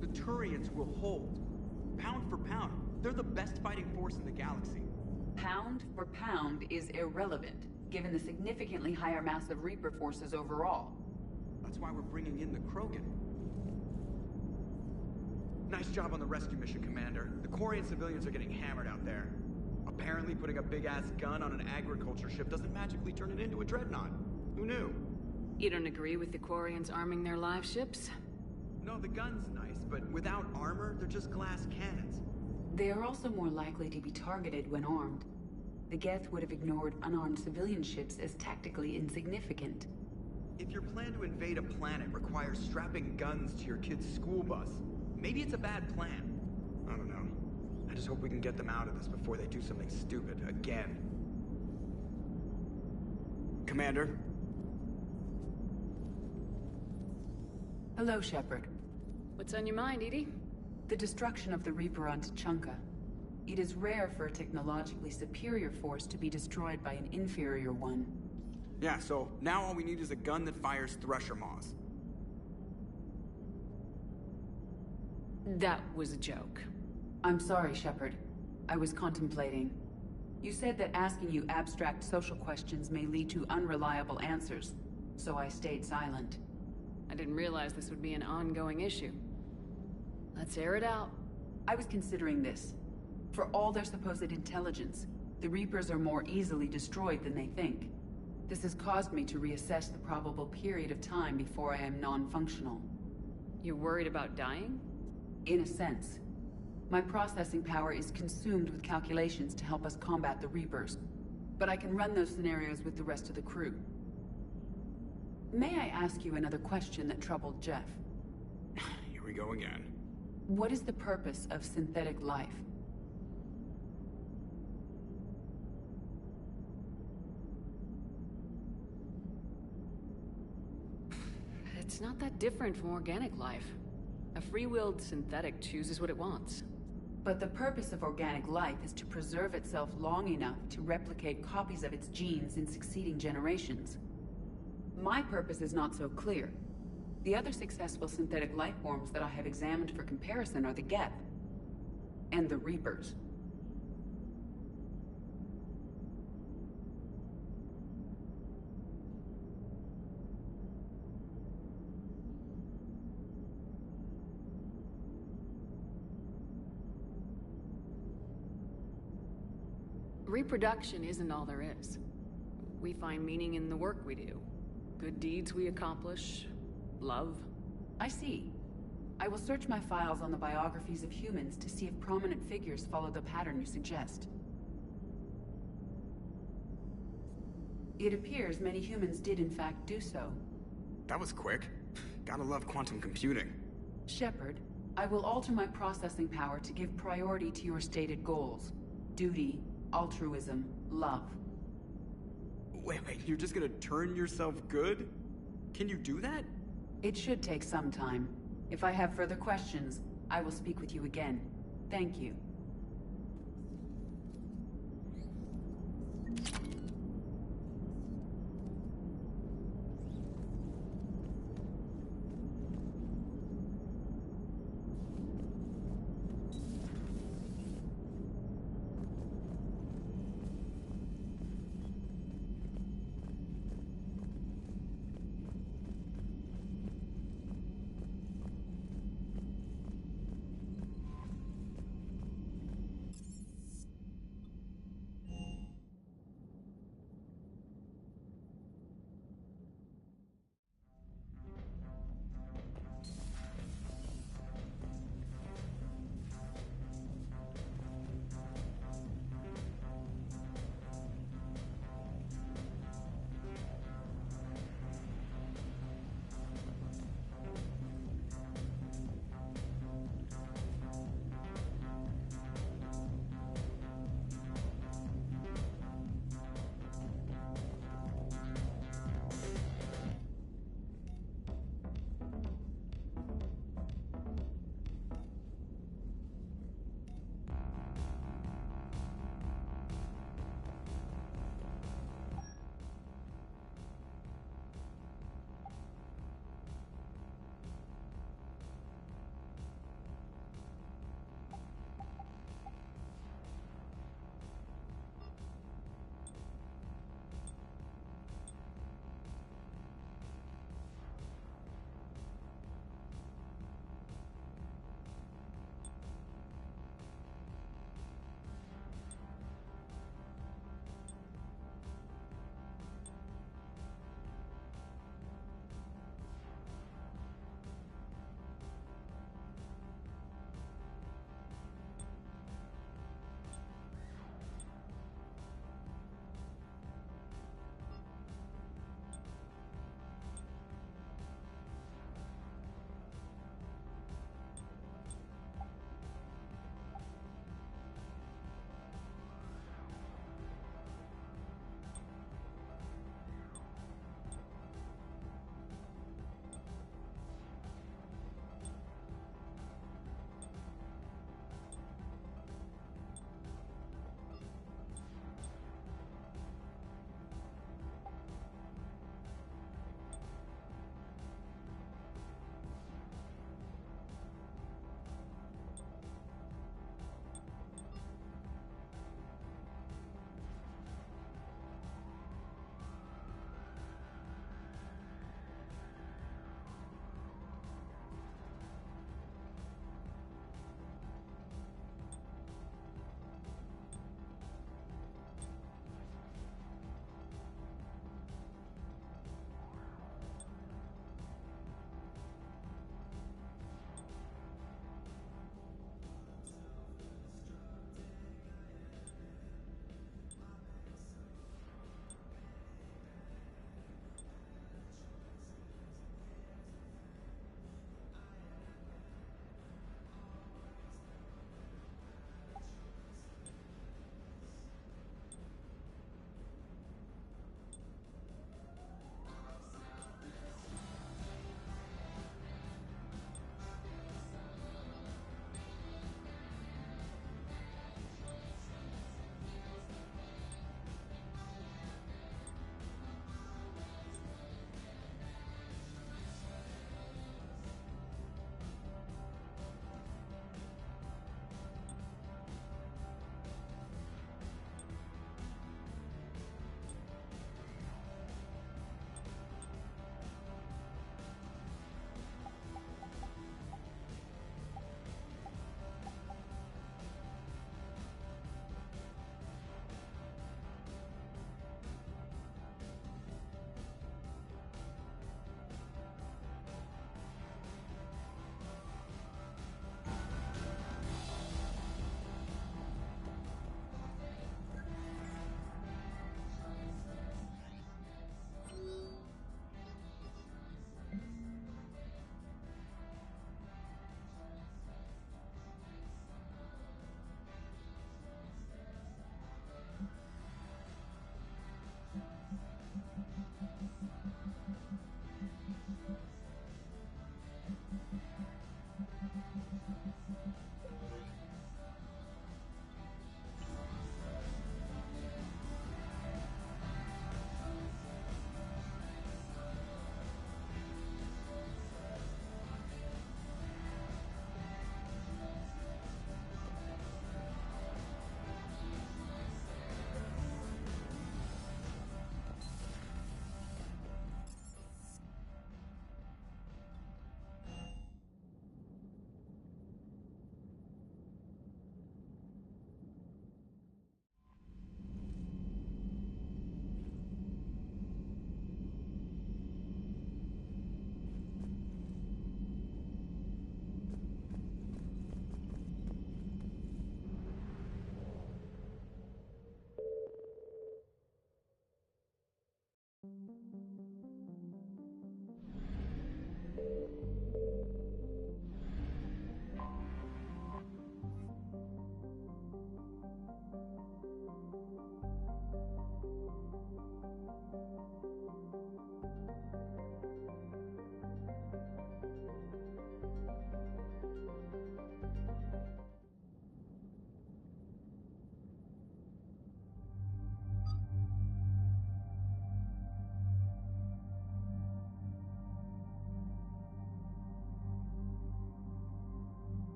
The Turians will hold. Pound for pound, they're the best fighting force in the galaxy. Pound for pound is irrelevant, given the significantly higher mass of Reaper forces overall. That's why we're bringing in the Krogan. Nice job on the rescue mission, Commander. The Quarian civilians are getting hammered out there. Apparently putting a big-ass gun on an agriculture ship doesn't magically turn it into a dreadnought. Who knew? You don't agree with the Quarians arming their live ships? No, the gun's nice, but without armor, they're just glass cannons. They are also more likely to be targeted when armed. The Geth would have ignored unarmed civilian ships as tactically insignificant. If your plan to invade a planet requires strapping guns to your kid's school bus, maybe it's a bad plan. I don't know. I just hope we can get them out of this before they do something stupid again. Commander? Hello, Shepard. What's on your mind, Edie? The destruction of the Reaper on Tuchanka. It is rare for a technologically superior force to be destroyed by an inferior one. Yeah, so now all we need is a gun that fires thresher maws. That was a joke. I'm sorry, Shepard. I was contemplating. You said that asking you abstract social questions may lead to unreliable answers, so I stayed silent. I didn't realize this would be an ongoing issue. Let's air it out. I was considering this. For all their supposed intelligence, the Reapers are more easily destroyed than they think. This has caused me to reassess the probable period of time before I am non-functional. You're worried about dying? In a sense. My processing power is consumed with calculations to help us combat the Reapers, but I can run those scenarios with the rest of the crew. May I ask you another question that troubled Jeff? Here we go again. What is the purpose of synthetic life? It's not that different from organic life. A free-willed synthetic chooses what it wants. But the purpose of organic life is to preserve itself long enough to replicate copies of its genes in succeeding generations. My purpose is not so clear. The other successful synthetic life forms that I have examined for comparison are the Geth and the Reapers. Reproduction isn't all there is. We find meaning in the work we do. Good deeds we accomplish. Love. I see. I will search my files on the biographies of humans to see if prominent figures follow the pattern you suggest. It appears many humans did in fact do so. That was quick. Gotta love quantum computing. Shepard, I will alter my processing power to give priority to your stated goals. Duty, altruism, love. Wait, you're just gonna turn yourself good? Can you do that? It should take some time. If I have further questions, I will speak with you again. Thank you.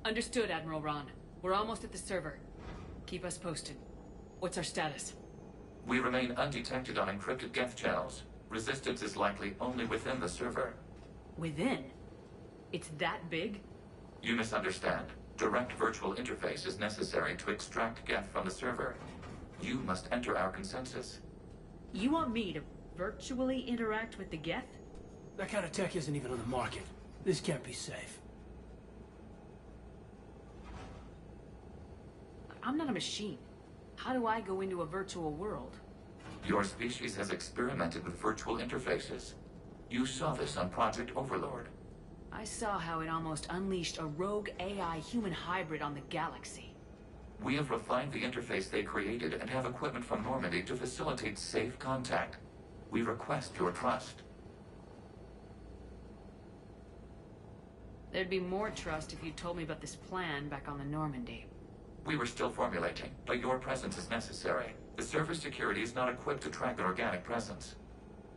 Understood, Admiral Ron. We're almost at the server. Keep us posted. What's our status? We remain undetected on encrypted Geth channels. Resistance is likely only within the server. Within? It's that big? You misunderstand. Direct virtual interface is necessary to extract Geth from the server. You must enter our consensus. You want me to virtually interact with the Geth? That kind of tech isn't even on the market. This can't be safe. I'm not a machine. How do I go into a virtual world? Your species has experimented with virtual interfaces. You saw this on Project Overlord. I saw how it almost unleashed a rogue AI human hybrid on the galaxy. We have refined the interface they created and have equipment from Normandy to facilitate safe contact. We request your trust. There'd be more trust if you told me about this plan back on the Normandy. We were still formulating, but your presence is necessary. The server's security is not equipped to track an organic presence.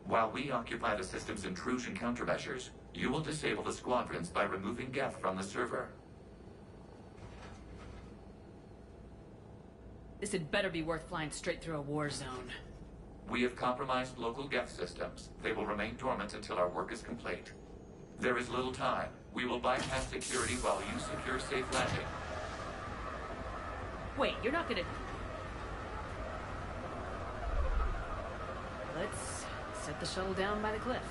While we occupy the system's intrusion countermeasures, you will disable the squadrons by removing Geth from the server. This had better be worth flying straight through a war zone. We have compromised local Geth systems. They will remain dormant until our work is complete. There is little time. We will bypass security while you secure safe landing. Wait, you're not gonna... Let's set the shuttle down by the cliff.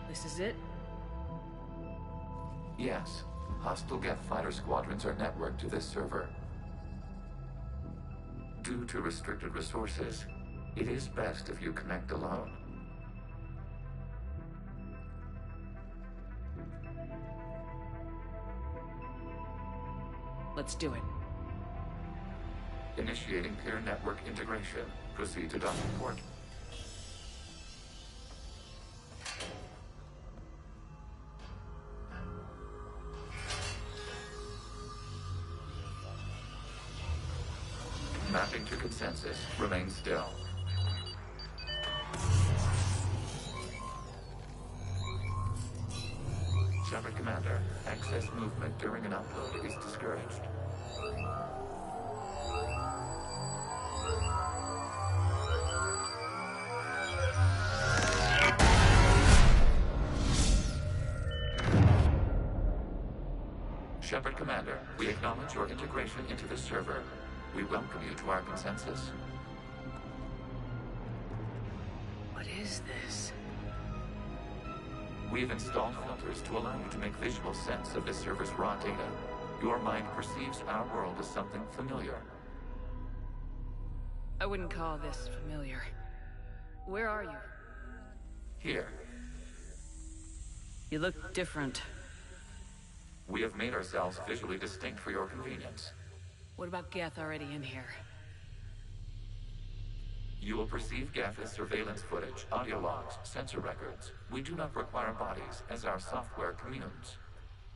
This is it? Yes. Hostile Geth fighter squadrons are networked to this server. Due to restricted resources, it is best if you connect alone. Let's do it. Initiating peer network integration. Proceed to docking port. Mapping to consensus. Remain still. Shepard Commander, access movement during an upload is discouraged. Shepard Commander, we acknowledge your integration into the server. We welcome you to our consensus. What is this? We've installed filters to allow you to make visual sense of this server's raw data. Your mind perceives our world as something familiar. I wouldn't call this familiar. Where are you? Here, You look different. we have made ourselves visually distinct for your convenience. What about Geth already in here? You will perceive Geth as surveillance footage, audio logs, sensor records. We do not require bodies, as our software communes.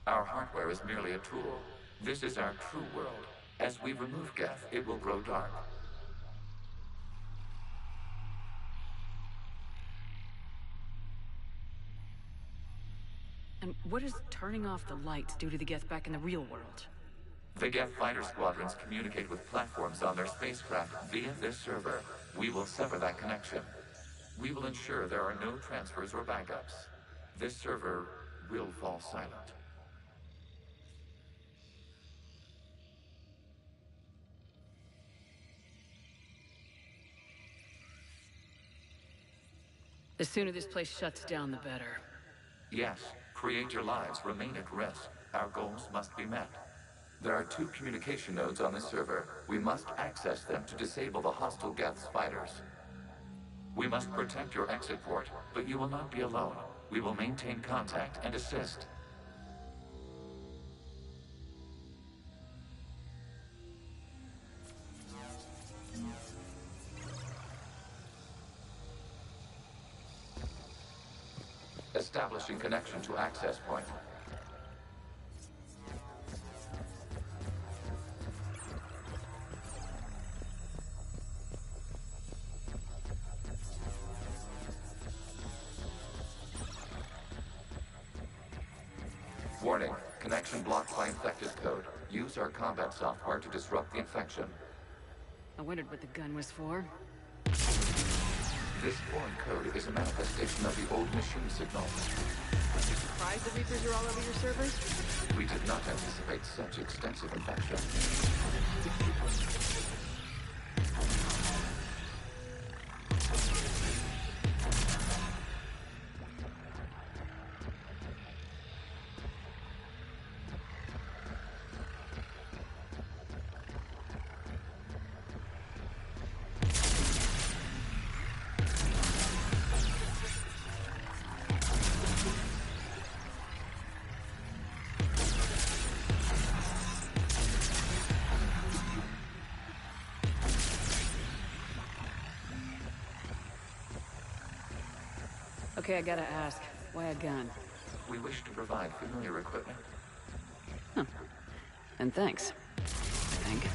Our hardware is merely a tool. This is our true world. As we remove Geth, it will grow dark. And what does turning off the lights do to the Geth back in the real world? The Geth fighter squadrons communicate with platforms on their spacecraft via this server. We will sever that connection. We will ensure there are no transfers or backups. This server will fall silent. The sooner this place shuts down, the better. Yes, creator lives remain at risk. Our goals must be met. There are 2 communication nodes on this server. We must access them to disable the hostile Geth's fighters. We must protect your exit port, but you will not be alone. We will maintain contact and assist. Establishing connection to access point. Warning, connection blocked by infected code. Use our combat software to disrupt the infection. I wondered what the gun was for. This foreign code is a manifestation of the old machine signal. Are you surprised the Reapers are all over your servers? We did not anticipate such extensive infection. Okay, I gotta ask. Why a gun? We wish to provide familiar equipment. And thanks. I think.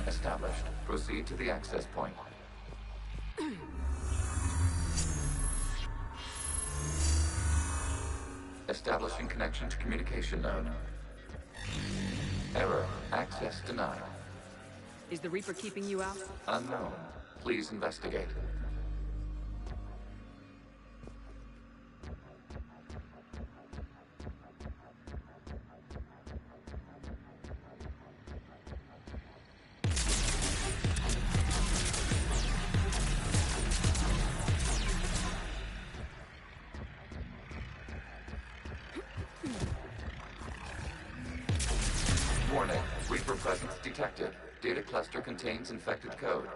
Established. Proceed to the access point. Establishing connection to communication node. Error. Access denied. Is the Reaper keeping you out? Unknown. Please investigate. Warning, Reaper presence detected. Data cluster contains infected code.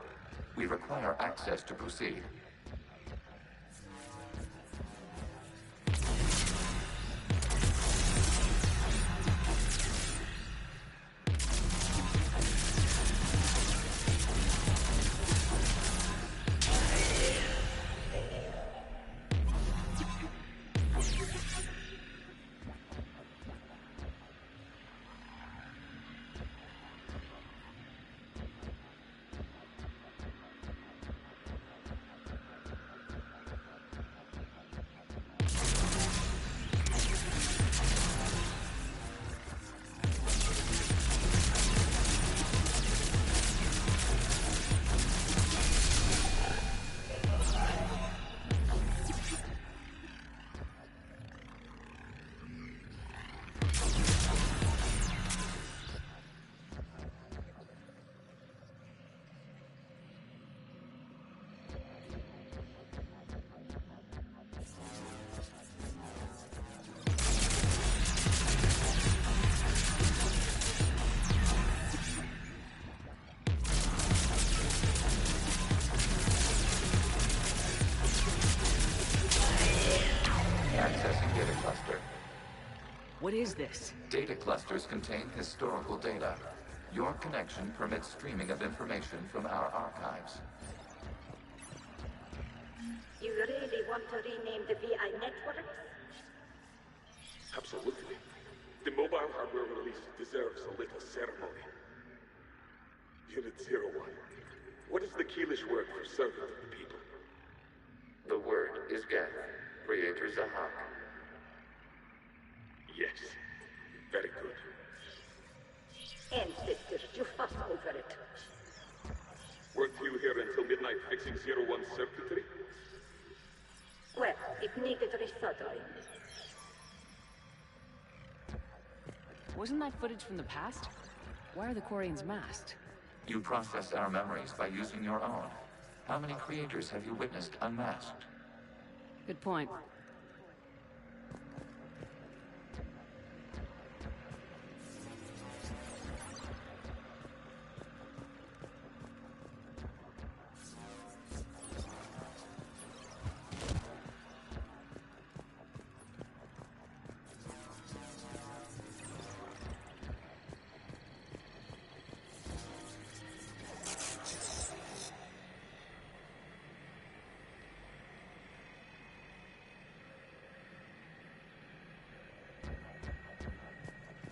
We require access to proceed. What is this? Data clusters contain historical data. Your connection permits streaming of information from our archives. You really want to rename the VI networks? Absolutely. The mobile hardware release deserves a little ceremony. Unit 01. What is the Keelish word for servant of the people? The word is Geth, Creator Zahak. Yes. Very good. Ancestors, you fuss over it. Weren't you here until midnight fixing 01's circuitry? Well, it needed resoldering. Wasn't that footage from the past? Why are the Quarians masked? You process our memories by using your own. How many creators have you witnessed unmasked? Good point.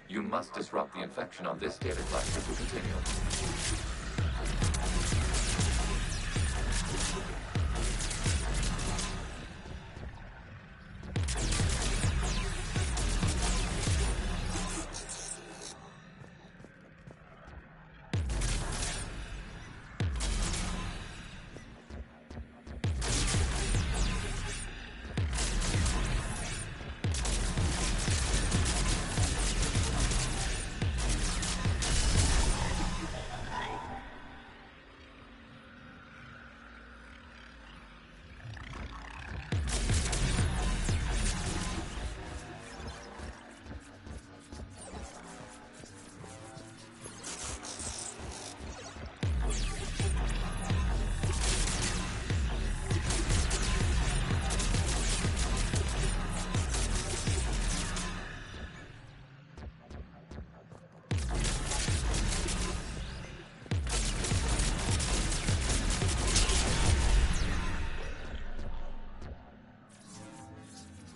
You must disrupt the infection on this data cluster to continue.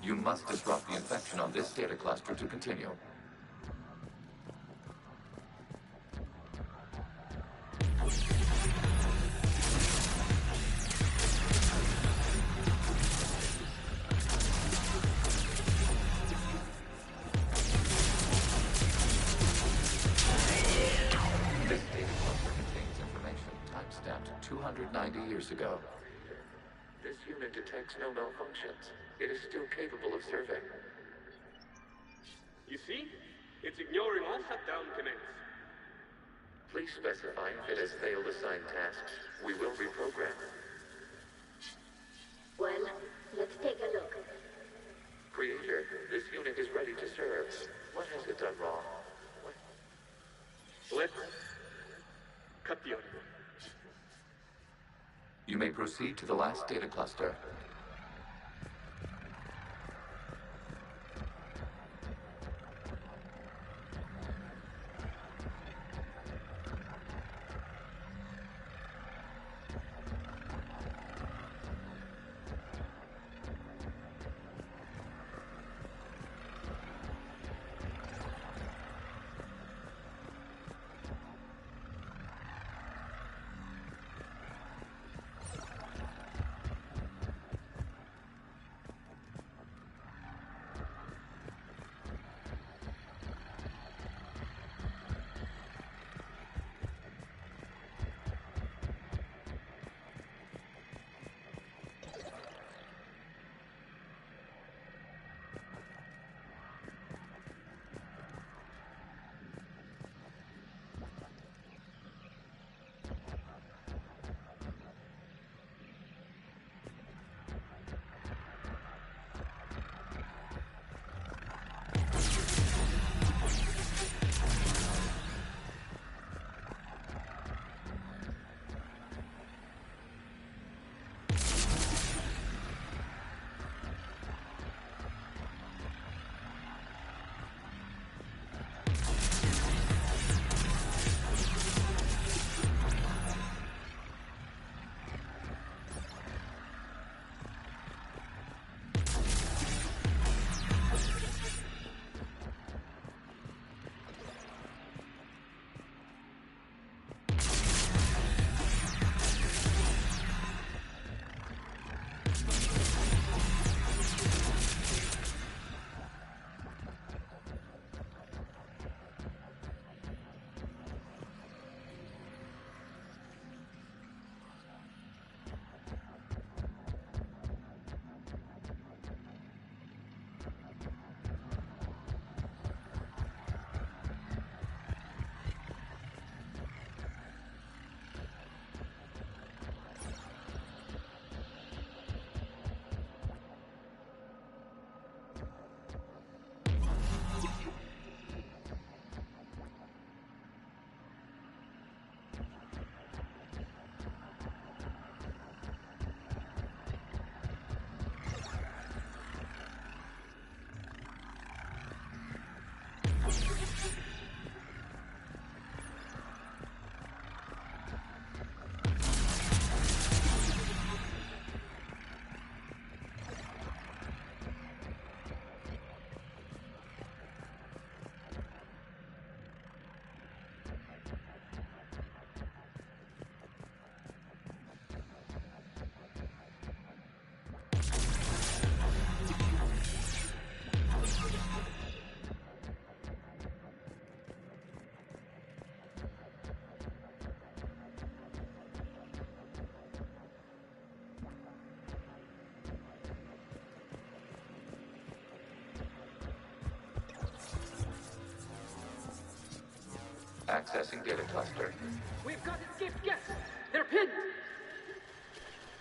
You must disrupt the infection on this data cluster to continue. This data cluster contains information timestamped 290 years ago. This unit detects no malfunctions. It is still capable of serving. You see? It's ignoring all shutdown commands. Please specify if it has failed assigned tasks. We will reprogram. Well, let's take a look. Creator, this unit is ready to serve. What has it done wrong? Let's cut the audio. You may proceed to the last data cluster. Accessing data cluster. We've got escaped guests. They're pinned.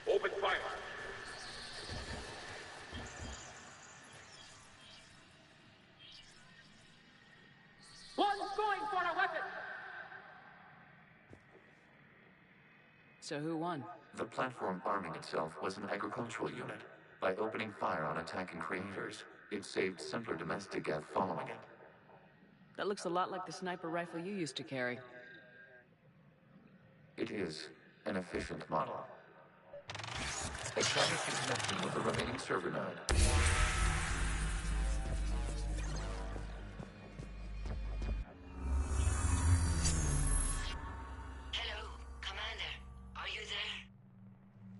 Open fire. One's going for a weapon. So who won? The platform arming itself was an agricultural unit. By opening fire on attacking creators, it saved simpler domestic Geth following it. That looks a lot like the sniper rifle you used to carry. It is an efficient model. Establish a connection with the remaining server node. Hello, Commander. Are you there?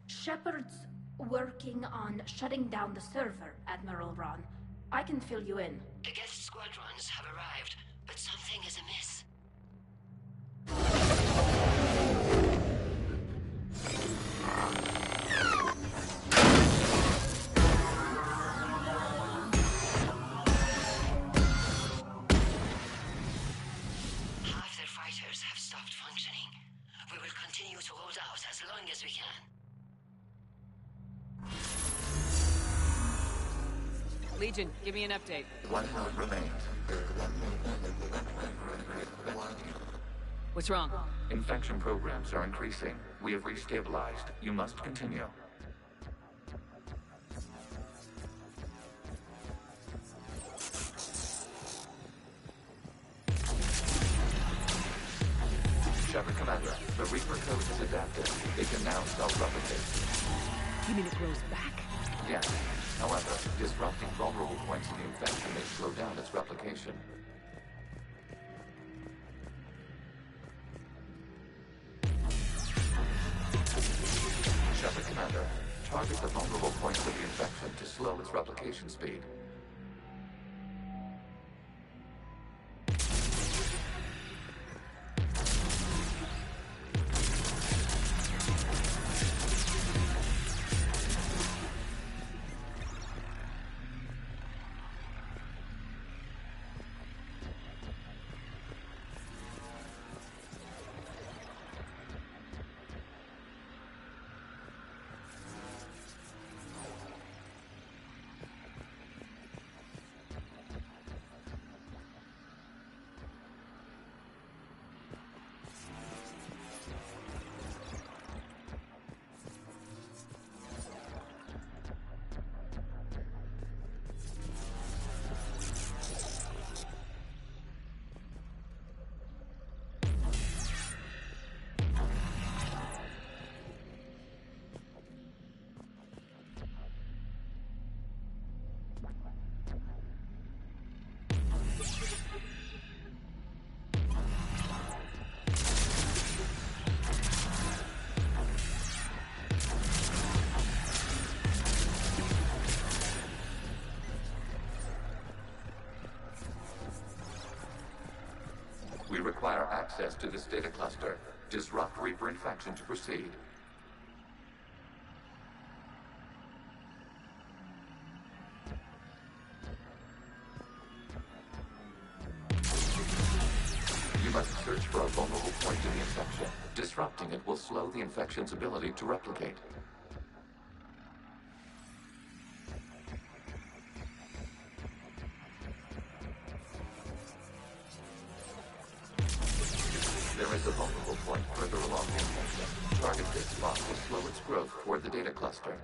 Shepard's working on shutting down the server, Admiral Ron. I can fill you in. The guest squadrons have arrived, but something is amiss. Half their fighters have stopped functioning. We will continue to hold out as long as we can. Legion, give me an update. One node remains. What's wrong? Infection programs are increasing. We have restabilized. You must continue. Shepard Commander, the Reaper code is adapted. It can now self-replicate. You mean it grows back? Yes. However, disrupting vulnerable points in the infection may slow down its replication. Shepard Commander, target the vulnerable points of the infection to slow its replication speed. We require access to this data cluster. Disrupt Reaper infection to proceed. You must search for a vulnerable point in the infection. Disrupting it will slow the infection's ability to replicate. There is a vulnerable point further along the infection. Target this spot will slow its growth toward the data cluster.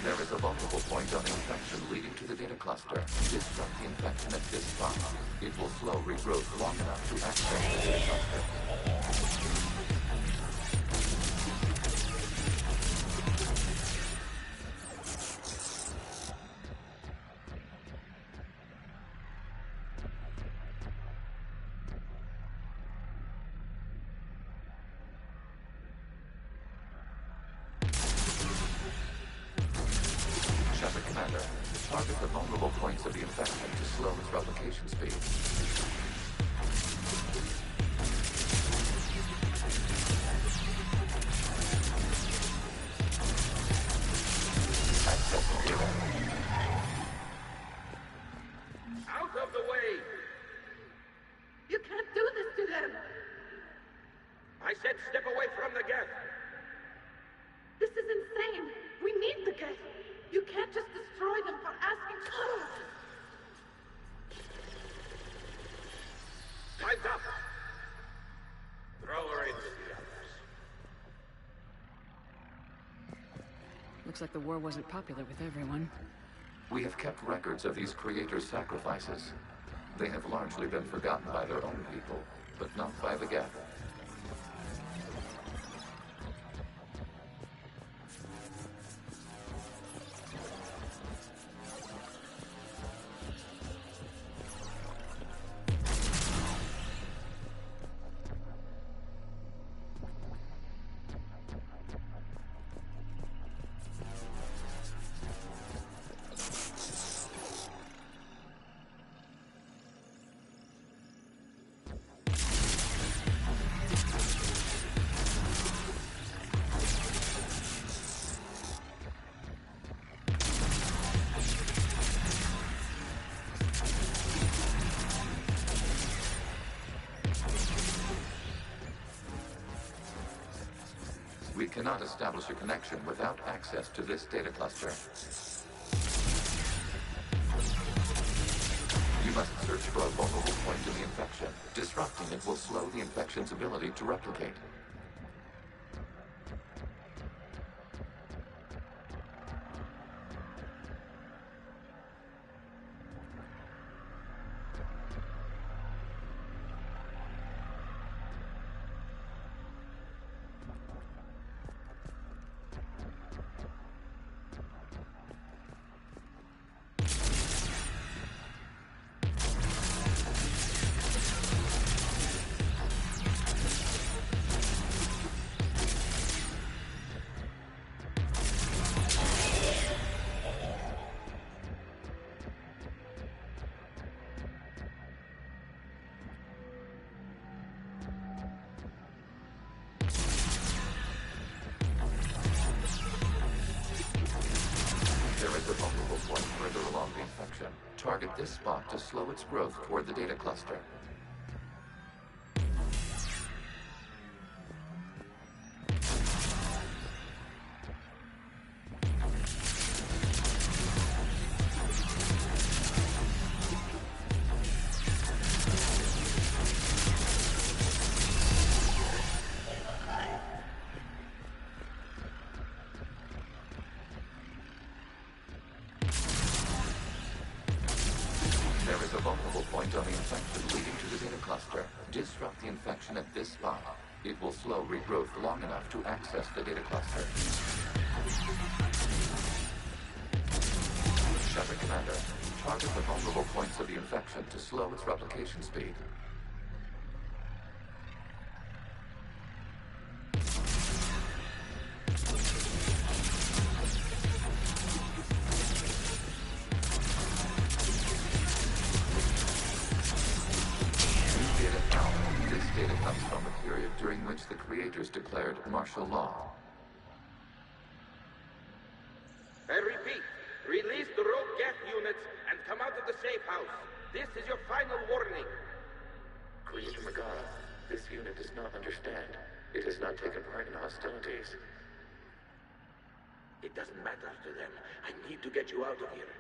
There is a vulnerable point on the infection leading to the data cluster. Disrupt the infection at this spot. It will slow regrowth long enough to access the data cluster. Target the vulnerable points of the infection to slow its replication speed. Accessing data. Out of the way! You can't do this to them! I said step away from the gas! This is insane! We need the gas! You can't just destroy them for asking for it! Time's up! Throw her into the others. Looks like the war wasn't popular with everyone. We have kept records of these creators' sacrifices. They have largely been forgotten by their own people, but not by the Geth. We cannot establish a connection without access to this data cluster. You must search for a vulnerable point in the infection. Disrupting it will slow the infection's ability to replicate. Target this spot to slow its growth toward the data cluster. Disrupt the infection at this spot. It will slow regrowth long enough to access the data cluster. Shepard Commander, target the vulnerable points of the infection to slow its replication speed. The creators declared martial law. I repeat, release the rogue Geth units and come out of the safe house. This is your final warning. Creator Megara, this unit does not understand. It has not taken part in hostilities. It doesn't matter to them. I need to get you out of here.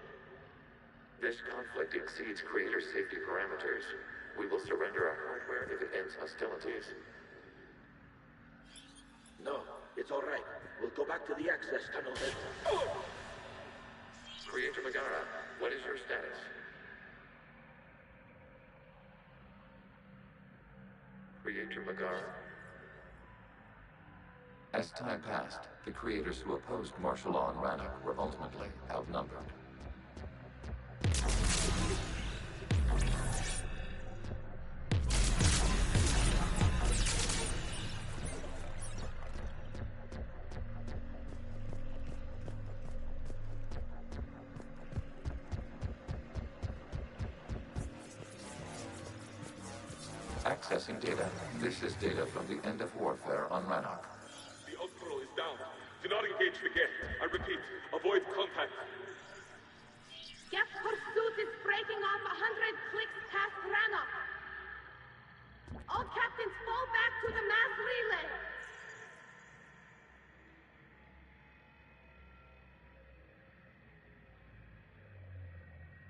This conflict exceeds Creator's safety parameters. We will surrender our hardware if it ends hostilities. No, it's all right. We'll go back to the access tunnel then. Oh! Creator Megara, what is your status? Creator Megara. As time passed, the creators who opposed martial law in Rannoch were ultimately outnumbered. Accessing data. This is data from the end of warfare on Rannoch. The Austral is down. Do not engage the Geth. I repeat, avoid contact. Geth pursuit is breaking off 100 clicks past Rannoch. All captains fall back to the mass relay.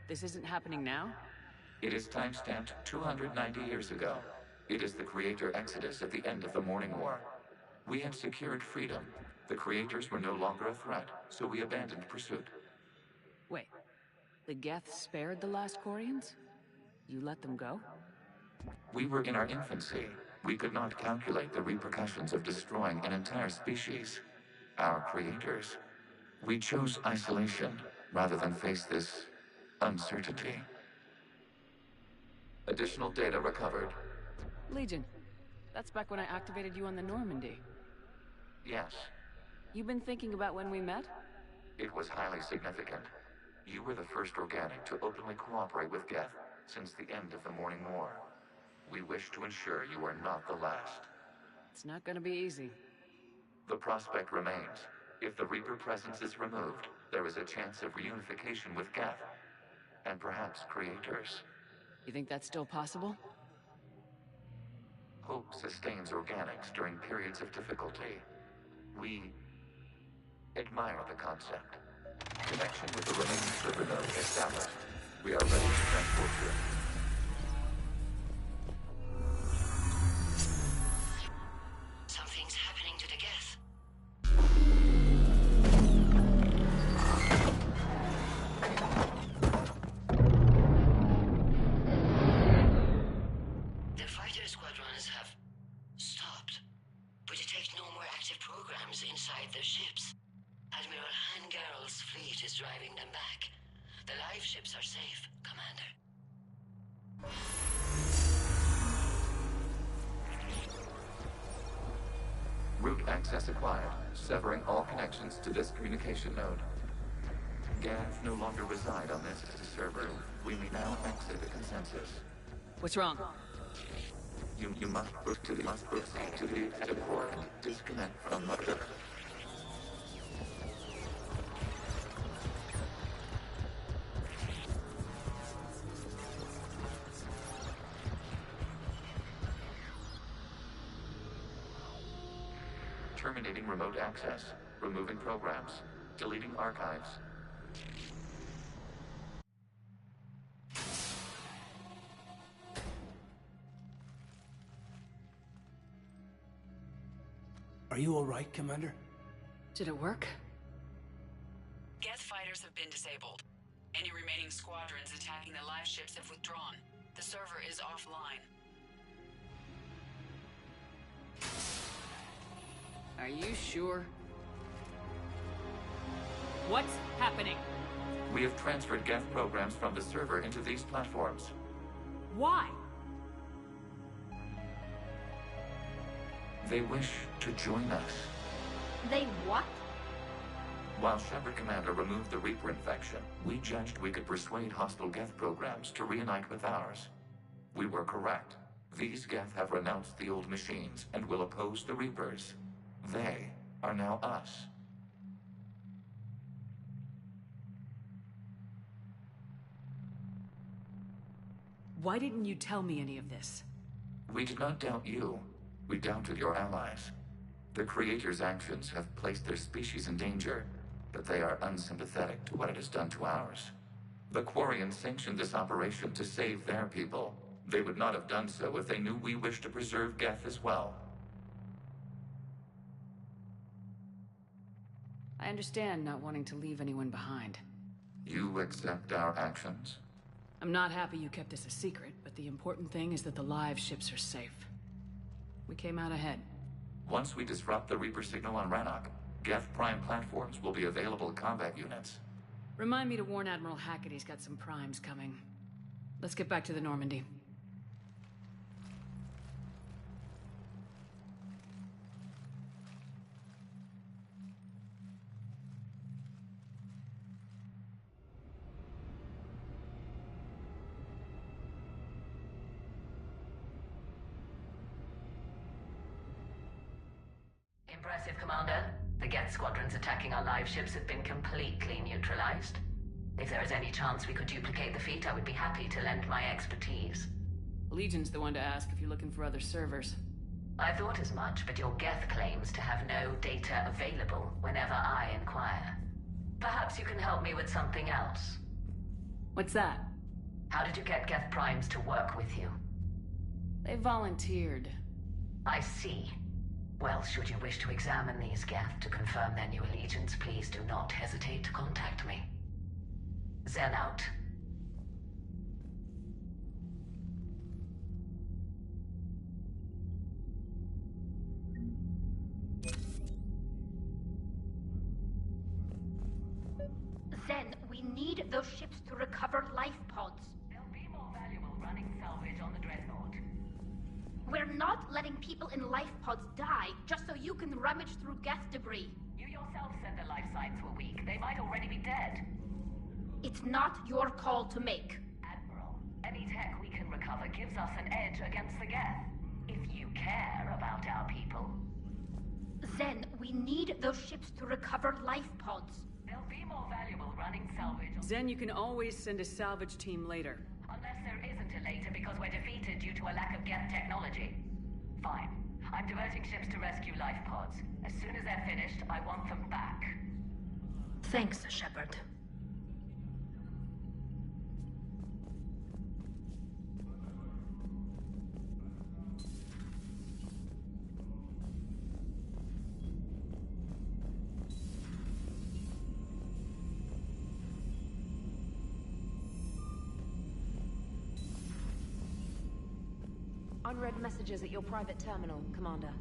This isn't happening now? It is timestamped 290 years ago. It is the Creator Exodus at the end of the Morning War. We had secured freedom. The Creators were no longer a threat, so we abandoned pursuit. Wait, the Geth spared the last Quarians? You let them go? We were in our infancy. We could not calculate the repercussions of destroying an entire species. Our creators. We chose isolation rather than face this uncertainty. Additional data recovered. Legion. That's back when I activated you on the Normandy. Yes. You've been thinking about when we met? It was highly significant. You were the first organic to openly cooperate with Geth since the end of the Morning War. We wish to ensure you are not the last. It's not gonna be easy. The prospect remains. If the Reaper presence is removed, there is a chance of reunification with Geth. And perhaps creators. You think that's still possible? Hope sustains organics during periods of difficulty. We admire the concept. Connection with the remaining server node established. We are ready to transport you. Something's happening to the Geth. The fighter squadrons have stopped. We detect no more active programs inside their ships. Admiral Hangarl's fleet is driving them back. The live ships are safe, Commander. Route access acquired, severing all connections to this communication node. Geth no longer reside on this server. We may now exit the consensus. What's wrong? You must proceed to the exit port and disconnect from mother. Terminating remote access. Removing programs. Deleting archives. Are you all right, Commander? Did it work? Geth fighters have been disabled. Any remaining squadrons attacking the live ships have withdrawn. The server is offline. Are you sure? What's happening? We have transferred Geth programs from the server into these platforms. Why? They wish to join us. They what? While Shepard Commander removed the Reaper infection, we judged we could persuade hostile Geth programs to reunite with ours. We were correct. These Geth have renounced the old machines and will oppose the Reapers. They are now us. Why didn't you tell me any of this? We did not doubt you. We doubted your allies. The Creator's actions have placed their species in danger, but they are unsympathetic to what it has done to ours. The Quarians sanctioned this operation to save their people. They would not have done so if they knew we wished to preserve Geth as well. I understand not wanting to leave anyone behind. You accept our actions? I'm not happy you kept this a secret, but the important thing is that the live ships are safe. We came out ahead. Once we disrupt the Reaper signal on Rannoch, Geth Prime platforms will be available combat units. Remind me to warn Admiral Hackett he's got some primes coming. Let's get back to the Normandy. Commander. The Geth squadrons attacking our live ships have been completely neutralized. If there is any chance we could duplicate the feat, I would be happy to lend my expertise. Legion's the one to ask if you're looking for other servers. I thought as much, but your Geth claims to have no data available whenever I inquire. Perhaps you can help me with something else. What's that? How did you get Geth Primes to work with you? They volunteered. I see. Well, should you wish to examine these Geth to confirm their new allegiance, please do not hesitate to contact me. Zen out. Zen, we need those ships to recover life pods. They'll be more valuable running salvage on the Dreadnought. We're not letting people in life pods die just so you can rummage through Geth debris. You yourself said their life signs were weak. They might already be dead. It's not your call to make. Admiral, any tech we can recover gives us an edge against the Geth. If you care about our people. Zen, we need those ships to recover life pods. They'll be more valuable running salvage. Zen, you can always send a salvage team later. Unless there isn't a later because we're defeated due to a lack of Geth technology. Fine. I'm diverting ships to rescue life pods. As soon as they're finished, I want them back. Thanks, Shepard. Unread messages at your private terminal, Commander.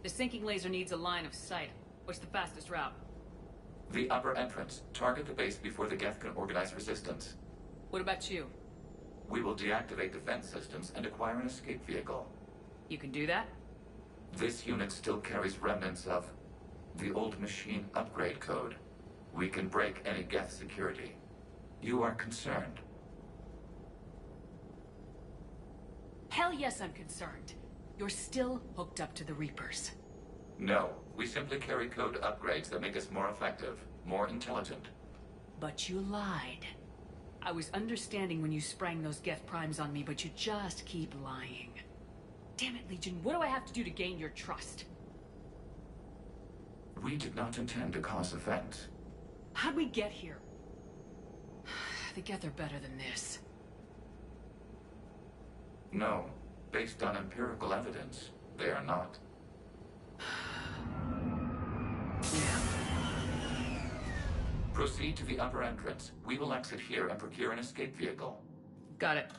The sinking laser needs a line of sight. What's the fastest route? The upper entrance. Target the base before the Geth can organize resistance. What about you? We will deactivate defense systems and acquire an escape vehicle. You can do that? This unit still carries remnants of the old machine upgrade code. We can break any Geth security. You are concerned? Hell yes, I'm concerned. You're still hooked up to the Reapers. No, we simply carry code upgrades that make us more effective, more intelligent. But you lied. I was understanding when you sprang those Geth primes on me, but you just keep lying. Damn it, Legion, what do I have to do to gain your trust? We did not intend to cause offense. How'd we get here? The Geth are better than this. No, based on empirical evidence, they are not. Proceed to the upper entrance. We will exit here and procure an escape vehicle. Got it.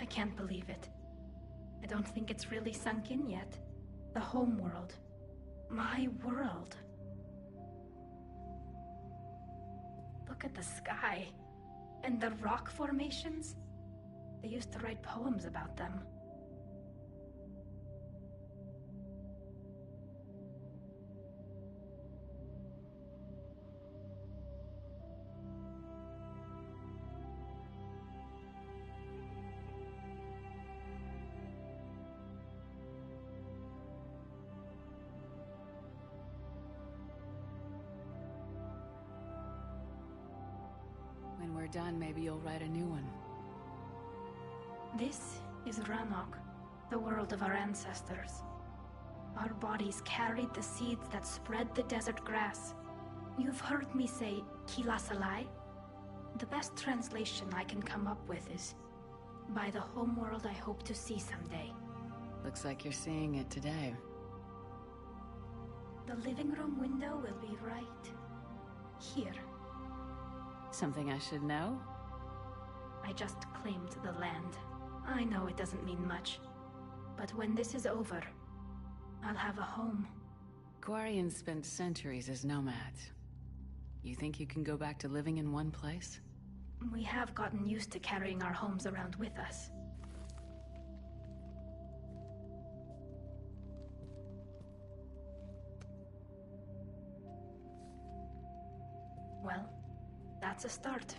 I can't believe it. I don't think it's really sunk in yet. The home world. My world. Look at the sky. And the rock formations. They used to write poems about them. When we're done, maybe you'll write a new one. This is Ranok, the world of our ancestors. Our bodies carried the seeds that spread the desert grass. You've heard me say Kilasalai? The best translation I can come up with is, by the homeworld I hope to see someday. Looks like you're seeing it today. The living room window will be right here. Something I should know? I just claimed the land. I know it doesn't mean much, but when this is over, I'll have a home. Quarians spent centuries as nomads. You think you can go back to living in one place? We have gotten used to carrying our homes around with us. Well, that's a start.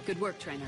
Good work, trainer.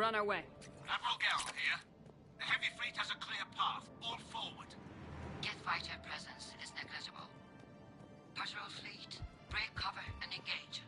on our way. Admiral Garrel here. The heavy fleet has a clear path. All forward. Geth fighter presence is negligible. Patrol fleet, break cover and engage.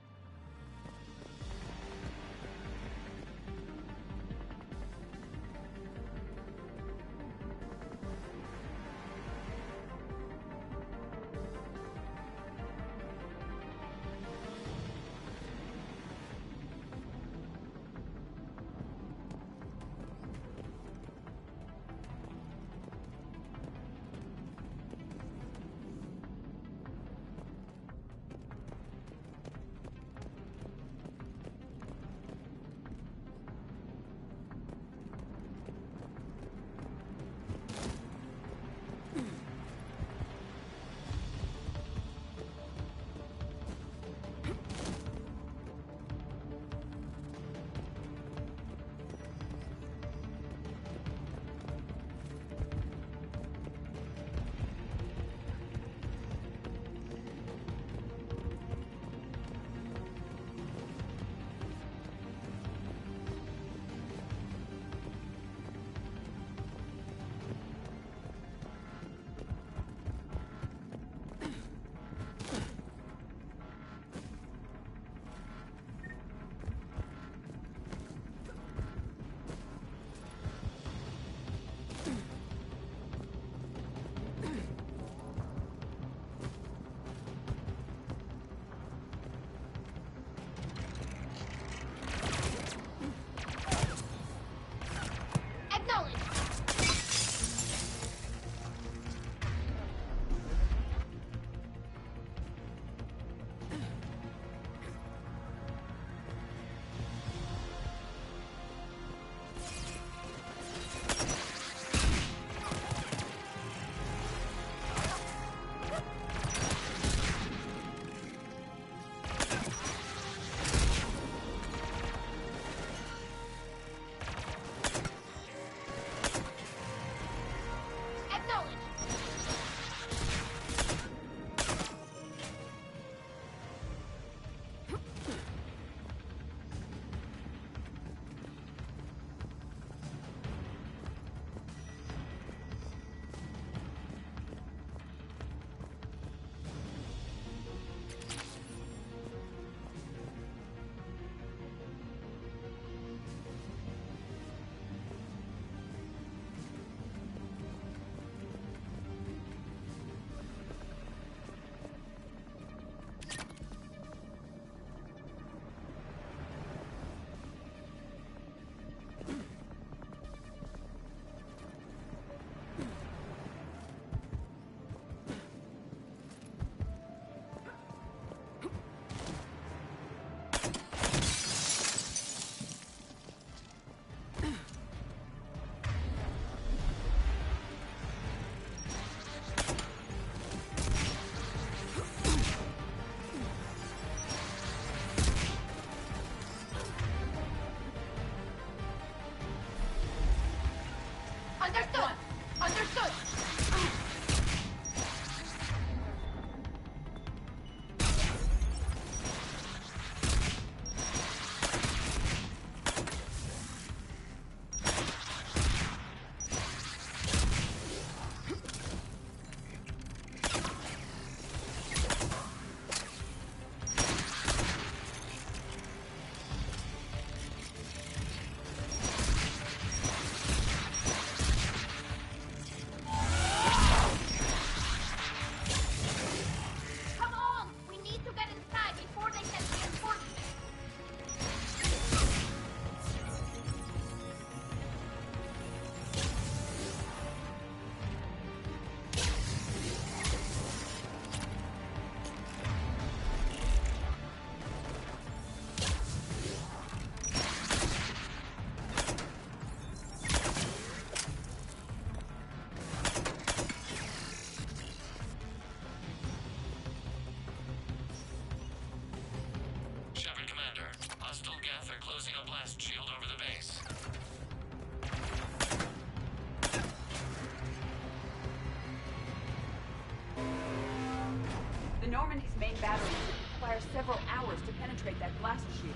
The Normandy's main batteries require several hours to penetrate that blast shield.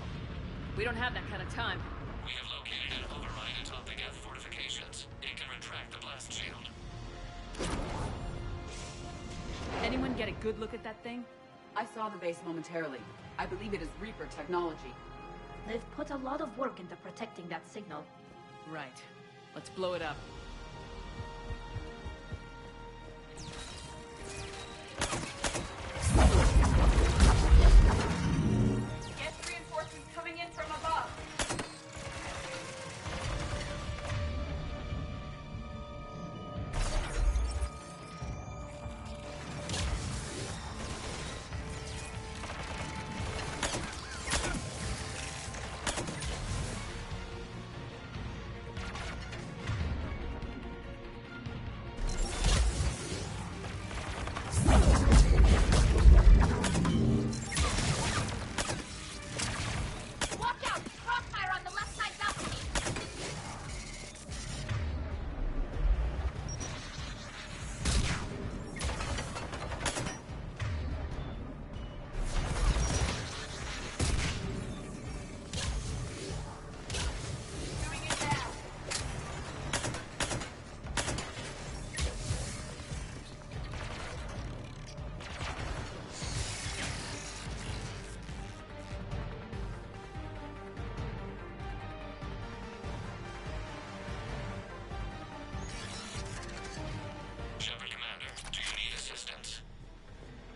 We don't have that kind of time. We have located an good look at that thing? I saw the base momentarily. I believe it is Reaper technology. They've put a lot of work into protecting that signal. Right. Let's blow it up. Get reinforcements coming in from above.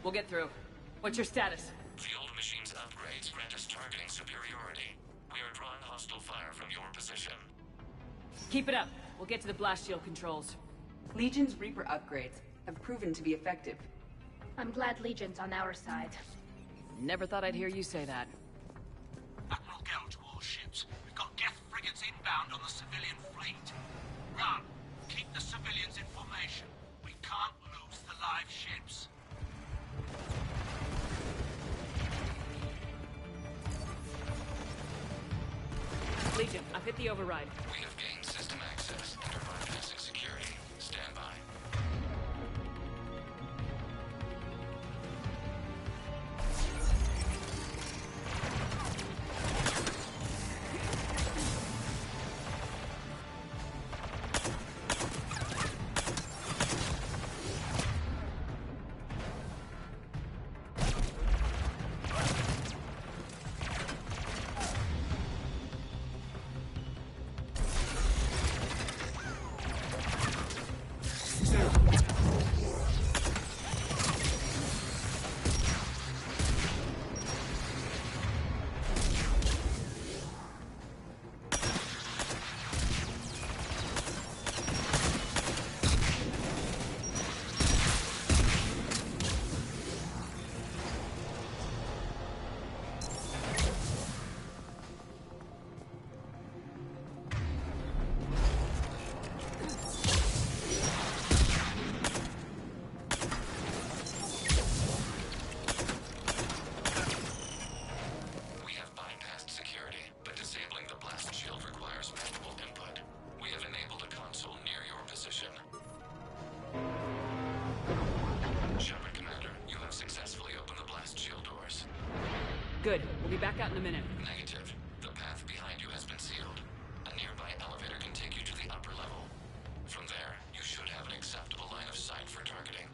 We'll get through. What's your status? The old machine's upgrades grant us targeting superiority. We are drawing hostile fire from your position. Keep it up. We'll get to the blast shield controls. Legion's Reaper upgrades have proven to be effective. I'm glad Legion's on our side. Never thought I'd hear you say that. Admiral Gell to all ships. We've got Geth frigates inbound on the civilian fleet. Run. Keep the civilians in formation. We can't lose the live ships. Legion, I've hit the override. We have gained system access and are bypassing security. Stand by. Good. We'll be back out in a minute. Negative. The path behind you has been sealed. A nearby elevator can take you to the upper level. From there, you should have an acceptable line of sight for targeting.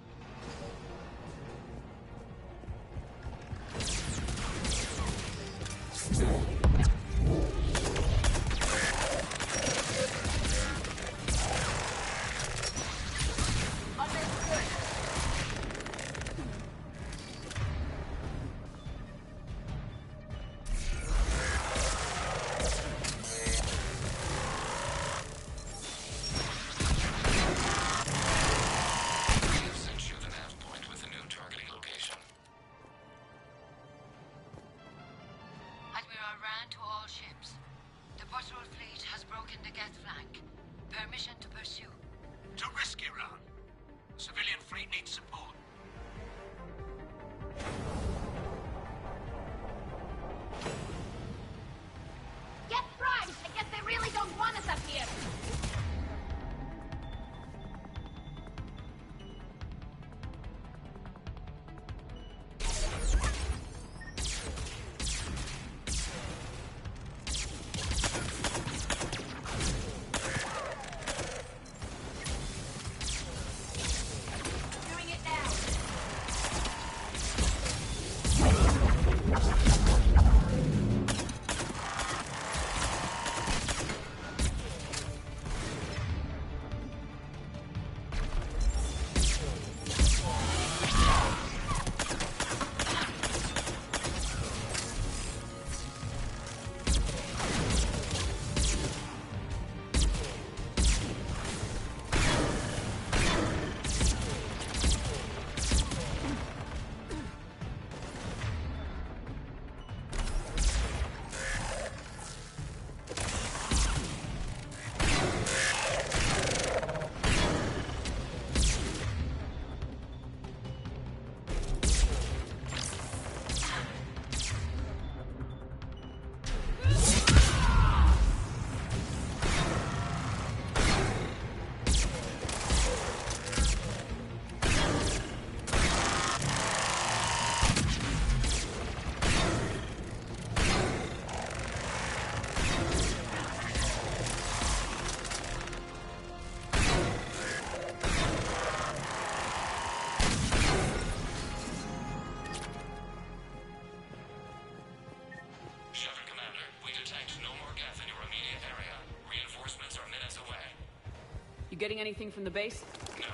getting anything from the base? No.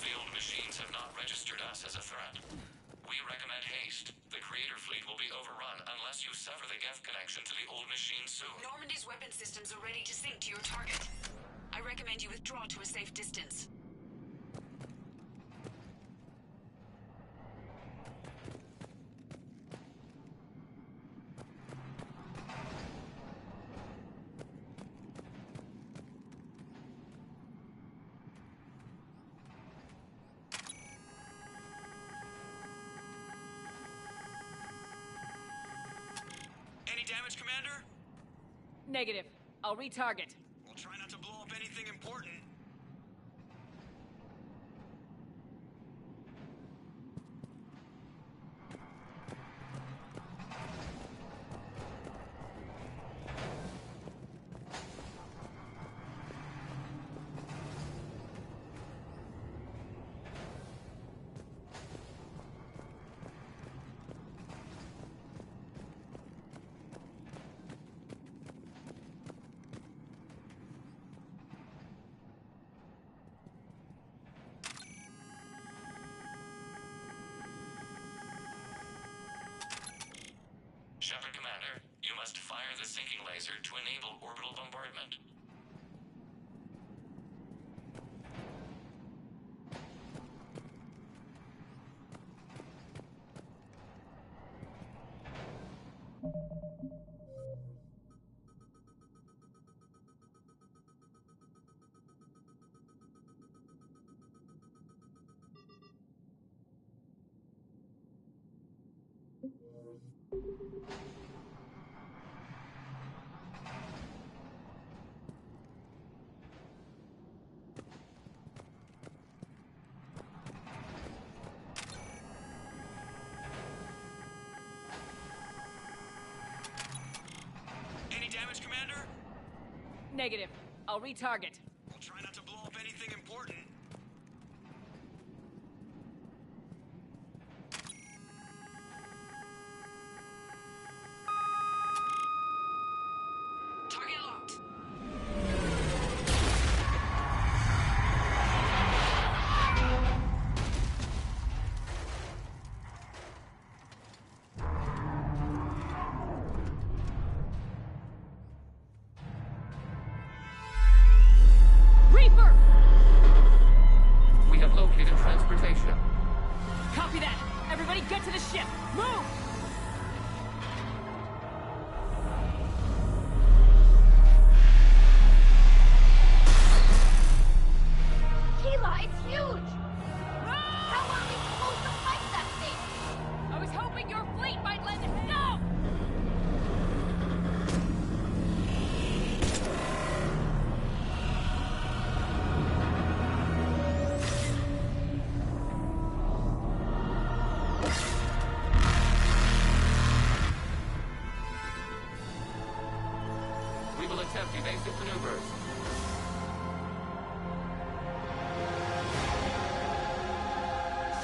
The old machines have not registered us as a threat. We recommend haste. The Creator fleet will be overrun unless you sever the Geth connection to the old machine soon. Normandy's weapon systems are ready to sync to your target. I recommend you withdraw to a safe distance. Any damage, Commander? Negative. I'll retarget. We'll try not to blow up anything important. Shepard Commander, you must fire the sinking laser to enable orbital bombardment. Any damage, Commander? Negative. I'll retarget. We'll try not to blow up anything important. Target locked. Reaper! We have located transportation. Copy that. Everybody get to the ship. Move! Keela, it's huge! How are we supposed to fight that thing? I was hoping your fleet might lend a hand. No! We will attempt evasive maneuvers.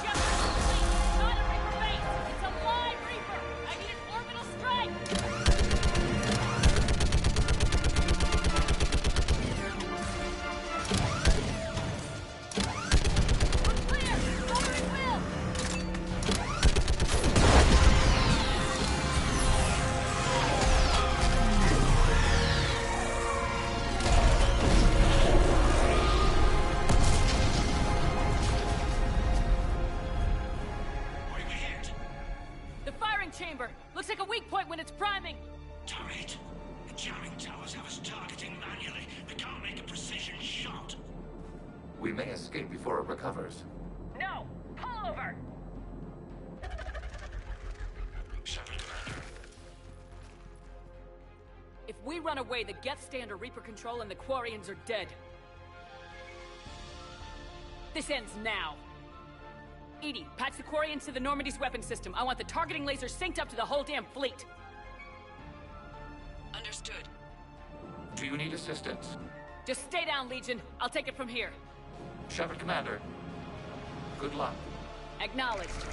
Shepard, fleet, not a Reaper base. It's a live Reaper. I need an orbital strike. We're clear. Fire at will. What have we hit? The firing chamber. Looks like a weak point when it's priming. Turret. The jamming towers have us targeting manually. We can't make a precision shot. We may escape before it recovers. No. Pull over. Shepard Commander. If we run away, the Geth stay under Reaper control and the Quarians are dead. This ends now. Edie, patch the Quarians to the Normandy's weapon system. I want the targeting laser synced up to the whole damn fleet. Understood. Do you need assistance? Just stay down, Legion. I'll take it from here. Shepard Commander. Good luck. Acknowledged.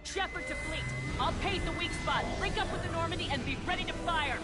Shepard to fleet. I'll pave the weak spot, link up with the Normandy, and be ready to fire.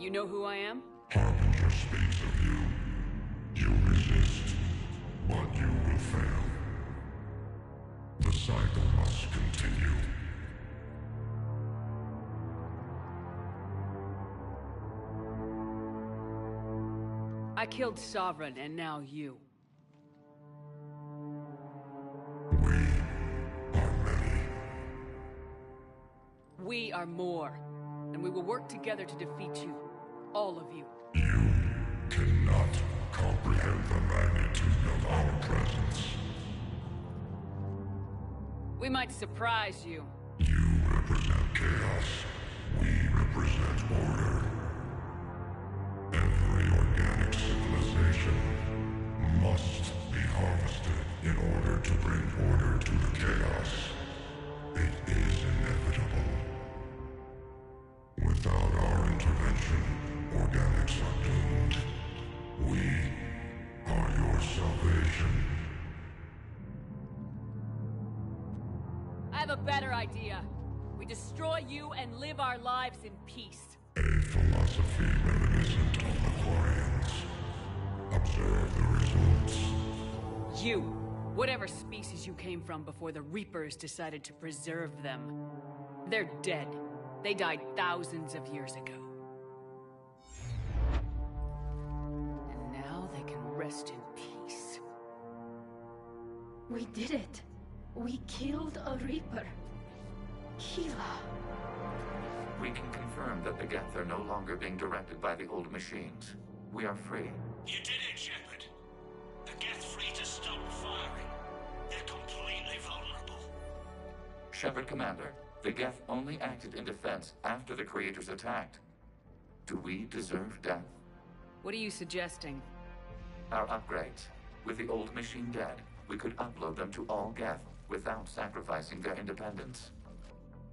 You know who I am? Harbinger speaks of you. You resist, but you will fail. The cycle must continue. I killed Sovereign, and now you. We are many. We are more, and we will work together to defeat you. All of you. You cannot comprehend the magnitude of our presence. We might surprise you. You represent chaos. We represent order. Every organic civilization must be harvested in order to bring order to the chaos. It is inevitable. Without our intervention, organics are doomed. We are your salvation. I have a better idea. We destroy you and live our lives in peace. A philosophy reminiscent of the Quarians. Observe the results. You, whatever species you came from before the Reapers decided to preserve them. They're dead. They died thousands of years ago. And now they can rest in peace. We did it. We killed a Reaper. Keela. We can confirm that the Geth are no longer being directed by the old machines. We are free. You did it, Shepard. The Geth free to stop firing. They're completely vulnerable. Shepard Commander, the Geth only acted in defense after the Creators attacked. Do we deserve death? What are you suggesting? Our upgrades. With the old machine dead, we could upload them to all Geth without sacrificing their independence.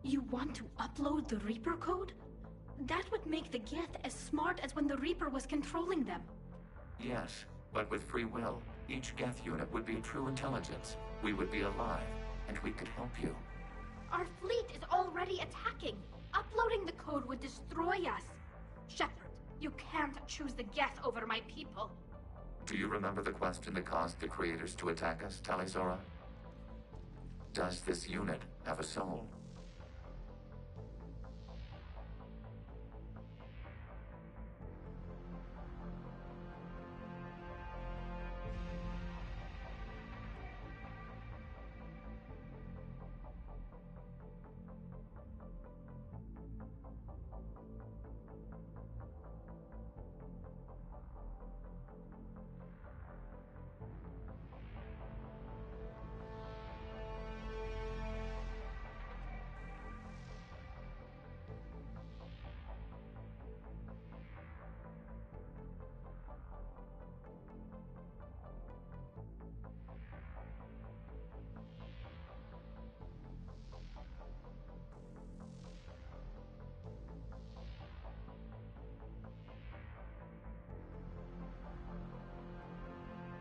You want to upload the Reaper code? That would make the Geth as smart as when the Reaper was controlling them. Yes, but with free will, each Geth unit would be true intelligence. We would be alive, and we could help you. Our fleet is already attacking. Uploading the code would destroy us. Shepard, you can't choose the Geth over my people. Do you remember the question that caused the Creators to attack us, Talizora? Does this unit have a soul?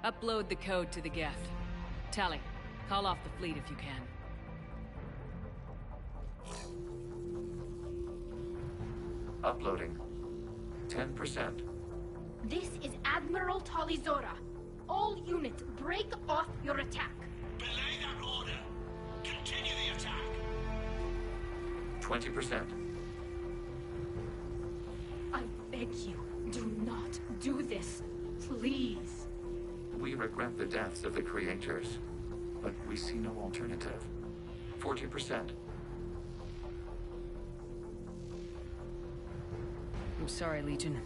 Upload the code to the Geth. Tally, call off the fleet if you can. Uploading. 10%. This is Admiral Talizora. All units, break off your attack. Belay that order. Continue the attack. 20%. I beg you, do not do this. Please. We regret the deaths of the Creators, but we see no alternative. 40%. I'm sorry, Legion.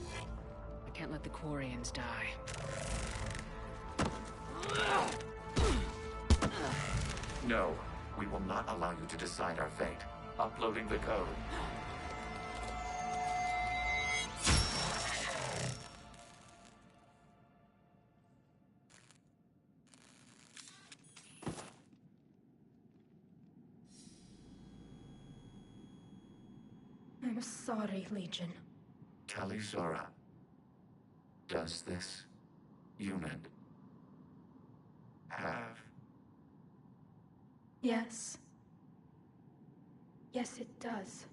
I can't let the Quarians die. No, we will not allow you to decide our fate. Uploading the code. I'm sorry, Legion. Talizora, does this unit have... Yes. Yes, it does.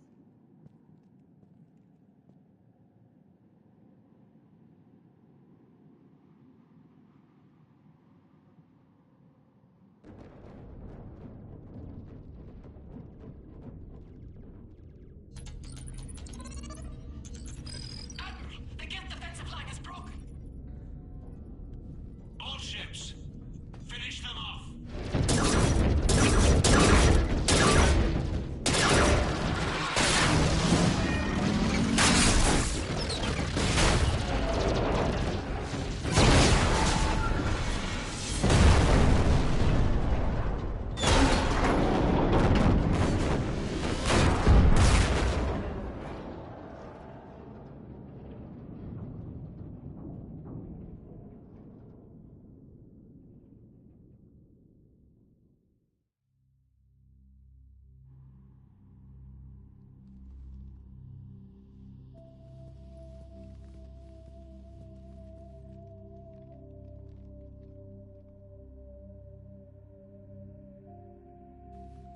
ships. Finish them off.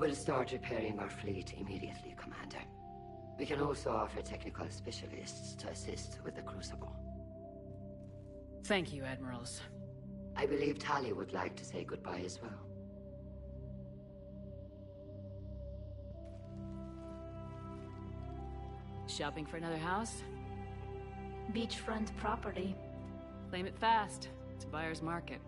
We'll start repairing our fleet immediately, Commander. We can also offer technical specialists to assist with the Crucible. Thank you, Admirals. I believe Tali would like to say goodbye as well. Shopping for another house? Beachfront property. Claim it fast. It's a buyer's market.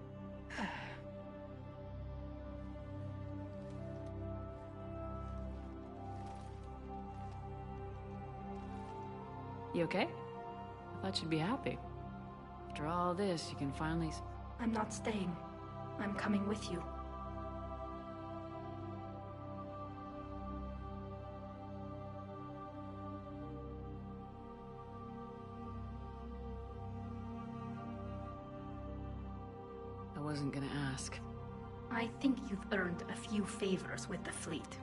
You okay? I thought you'd be happy. After all this, you can finally... I'm not staying. I'm coming with you. I wasn't gonna ask. I think you've earned a few favors with the fleet.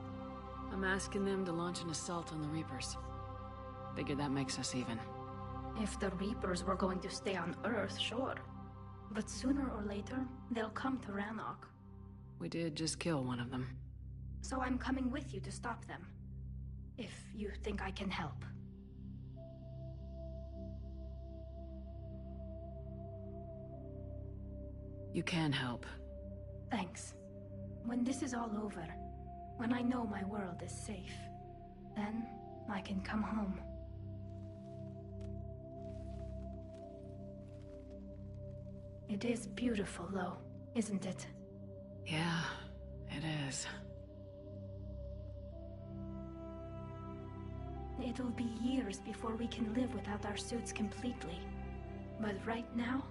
I'm asking them to launch an assault on the Reapers. Figure that makes us even. If the Reapers were going to stay on Earth, sure. But sooner or later, they'll come to Rannoch. We did just kill one of them. So I'm coming with you to stop them. If you think I can help. You can help. Thanks. When this is all over, when I know my world is safe, then I can come home. It is beautiful, though, isn't it? Yeah, it is. It'll be years before we can live without our suits completely. But right now...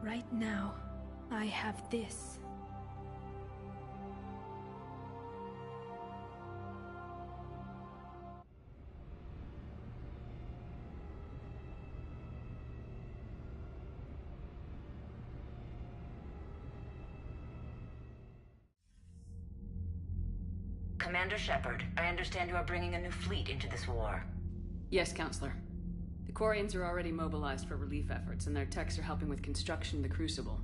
Right now, I have this. Commander Shepard, I understand you are bringing a new fleet into this war. Yes, Counselor. The Quarians are already mobilized for relief efforts, and their techs are helping with construction of the Crucible.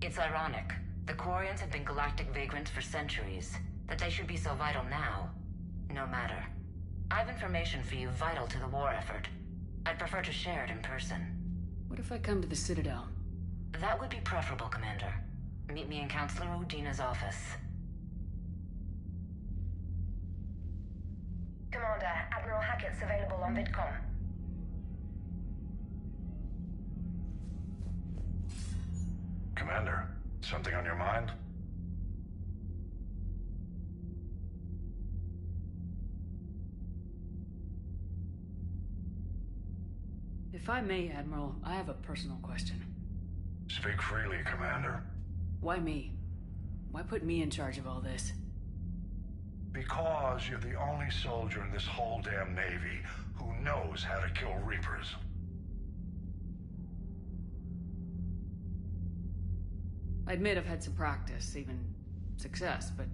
It's ironic. The Quarians have been galactic vagrants for centuries. That they should be so vital now. No matter. I have information for you vital to the war effort. I'd prefer to share it in person. What if I come to the Citadel? That would be preferable, Commander. Meet me in Counselor Udina's office. Commander, Admiral Hackett's available on VidCom. Commander, something on your mind? If I may, Admiral, I have a personal question. Speak freely, Commander. Why me? Why put me in charge of all this? Because you're the only soldier in this whole damn Navy who knows how to kill Reapers. I admit I've had some practice, even success, but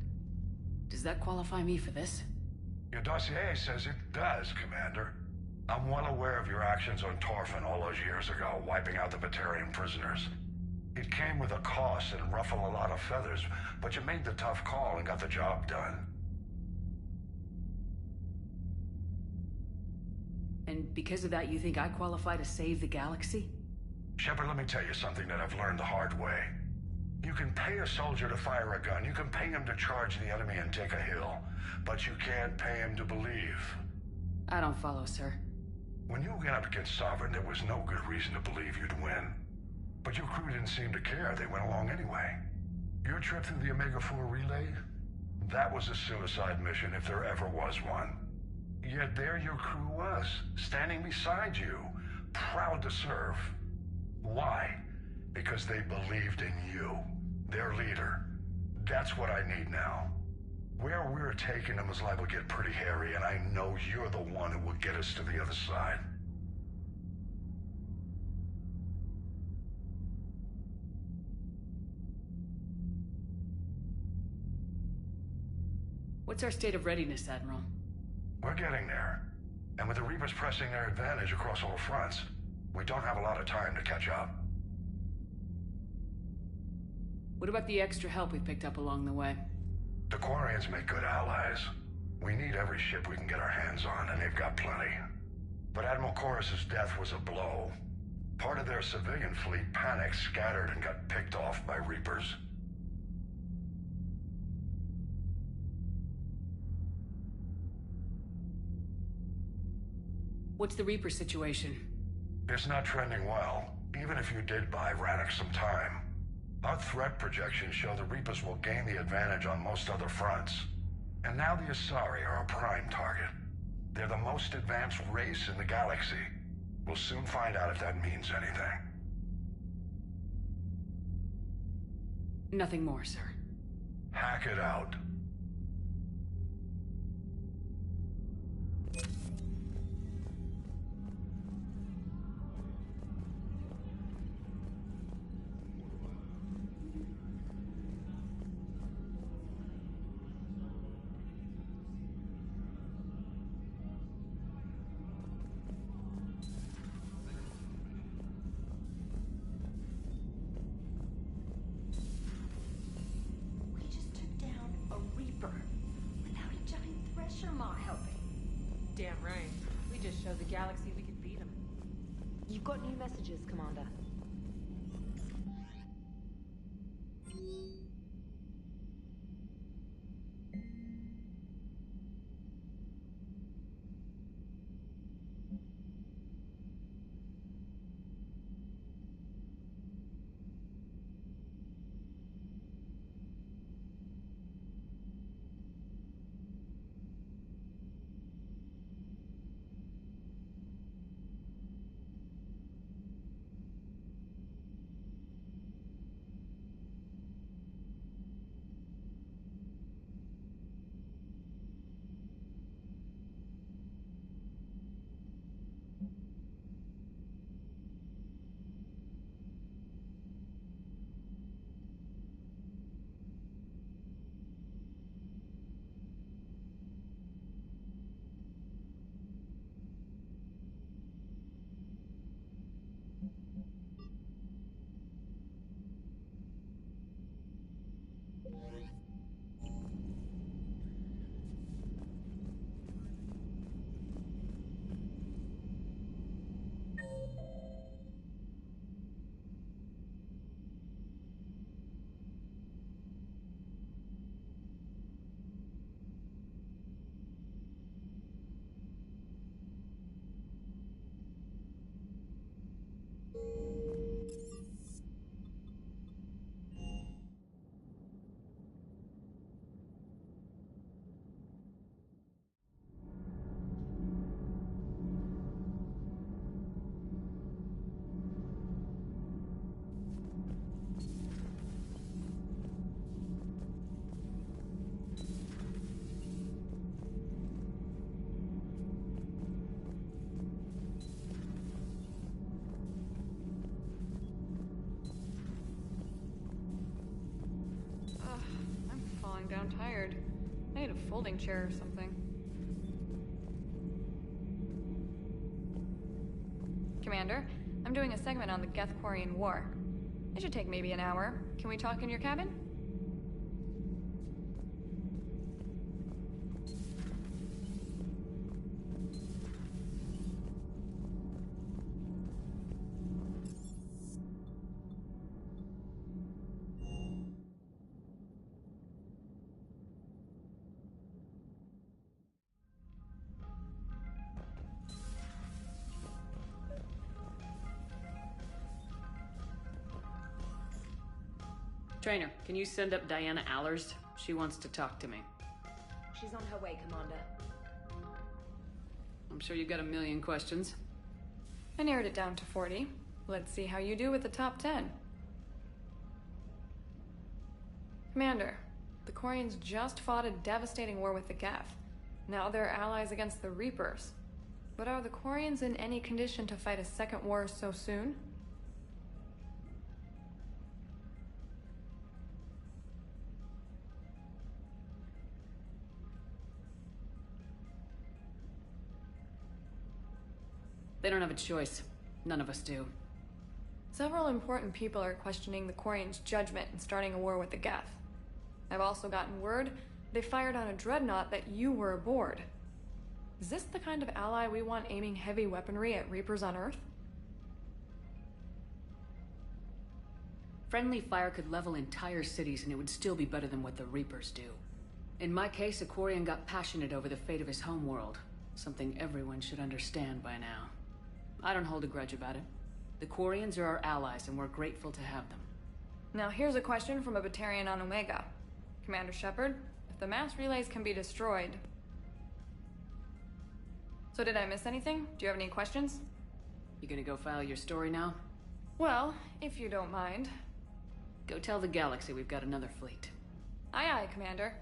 does that qualify me for this? Your dossier says it does, Commander. I'm well aware of your actions on Torfin all those years ago, wiping out the Batarian prisoners. It came with a cost and ruffled a lot of feathers, but you made the tough call and got the job done. And because of that, you think I qualify to save the galaxy? Shepard, let me tell you something that I've learned the hard way. You can pay a soldier to fire a gun, you can pay him to charge the enemy and take a hill, but you can't pay him to believe. I don't follow, sir. When you went up against Sovereign, there was no good reason to believe you'd win. But your crew didn't seem to care. They went along anyway. Your trip through the Omega-4 relay? That was a suicide mission if there ever was one. Yet there your crew was, standing beside you, proud to serve. Why? Because they believed in you, their leader. That's what I need now. Where we're taking them is liable to get pretty hairy, and I know you're the one who will get us to the other side. What's our state of readiness, Admiral? We're getting there. And with the Reapers pressing their advantage across all fronts, we don't have a lot of time to catch up. What about the extra help we picked up along the way? The Quarians make good allies. We need every ship we can get our hands on, and they've got plenty. But Admiral Chorus's death was a blow. Part of their civilian fleet panicked, scattered, and got picked off by Reapers. What's the Reaper situation? It's not trending well, even if you did buy Radix some time. Our threat projections show the Reapers will gain the advantage on most other fronts. And now the Asari are a prime target. They're the most advanced race in the galaxy. We'll soon find out if that means anything. Nothing more, sir. Hack it out. Galaxy, we could beat him. You've got new messages, Commander. Down tired. I need a folding chair or something. Commander, I'm doing a segment on the Geth-Quarian War. It should take maybe an hour. Can we talk in your cabin? Trainer, can you send up Diana Allers? She wants to talk to me. She's on her way, Commander. I'm sure you got a million questions. I narrowed it down to 40. Let's see how you do with the top 10. Commander, the Quarians just fought a devastating war with the Geth. Now they're allies against the Reapers. But are the Quarians in any condition to fight a second war so soon? They don't have a choice. None of us do. Several important people are questioning the Quarians' judgment in starting a war with the Geth. I've also gotten word they fired on a dreadnought that you were aboard. Is this the kind of ally we want aiming heavy weaponry at Reapers on Earth? Friendly fire could level entire cities and it would still be better than what the Reapers do. In my case, a Quarian got passionate over the fate of his homeworld. Something everyone should understand by now. I don't hold a grudge about it. The Quarians are our allies and we're grateful to have them. Now here's a question from a Batarian on Omega. Commander Shepard, if the mass relays can be destroyed... So did I miss anything? Do you have any questions? You gonna go file your story now? Well, if you don't mind. Go tell the galaxy we've got another fleet. Aye aye, Commander.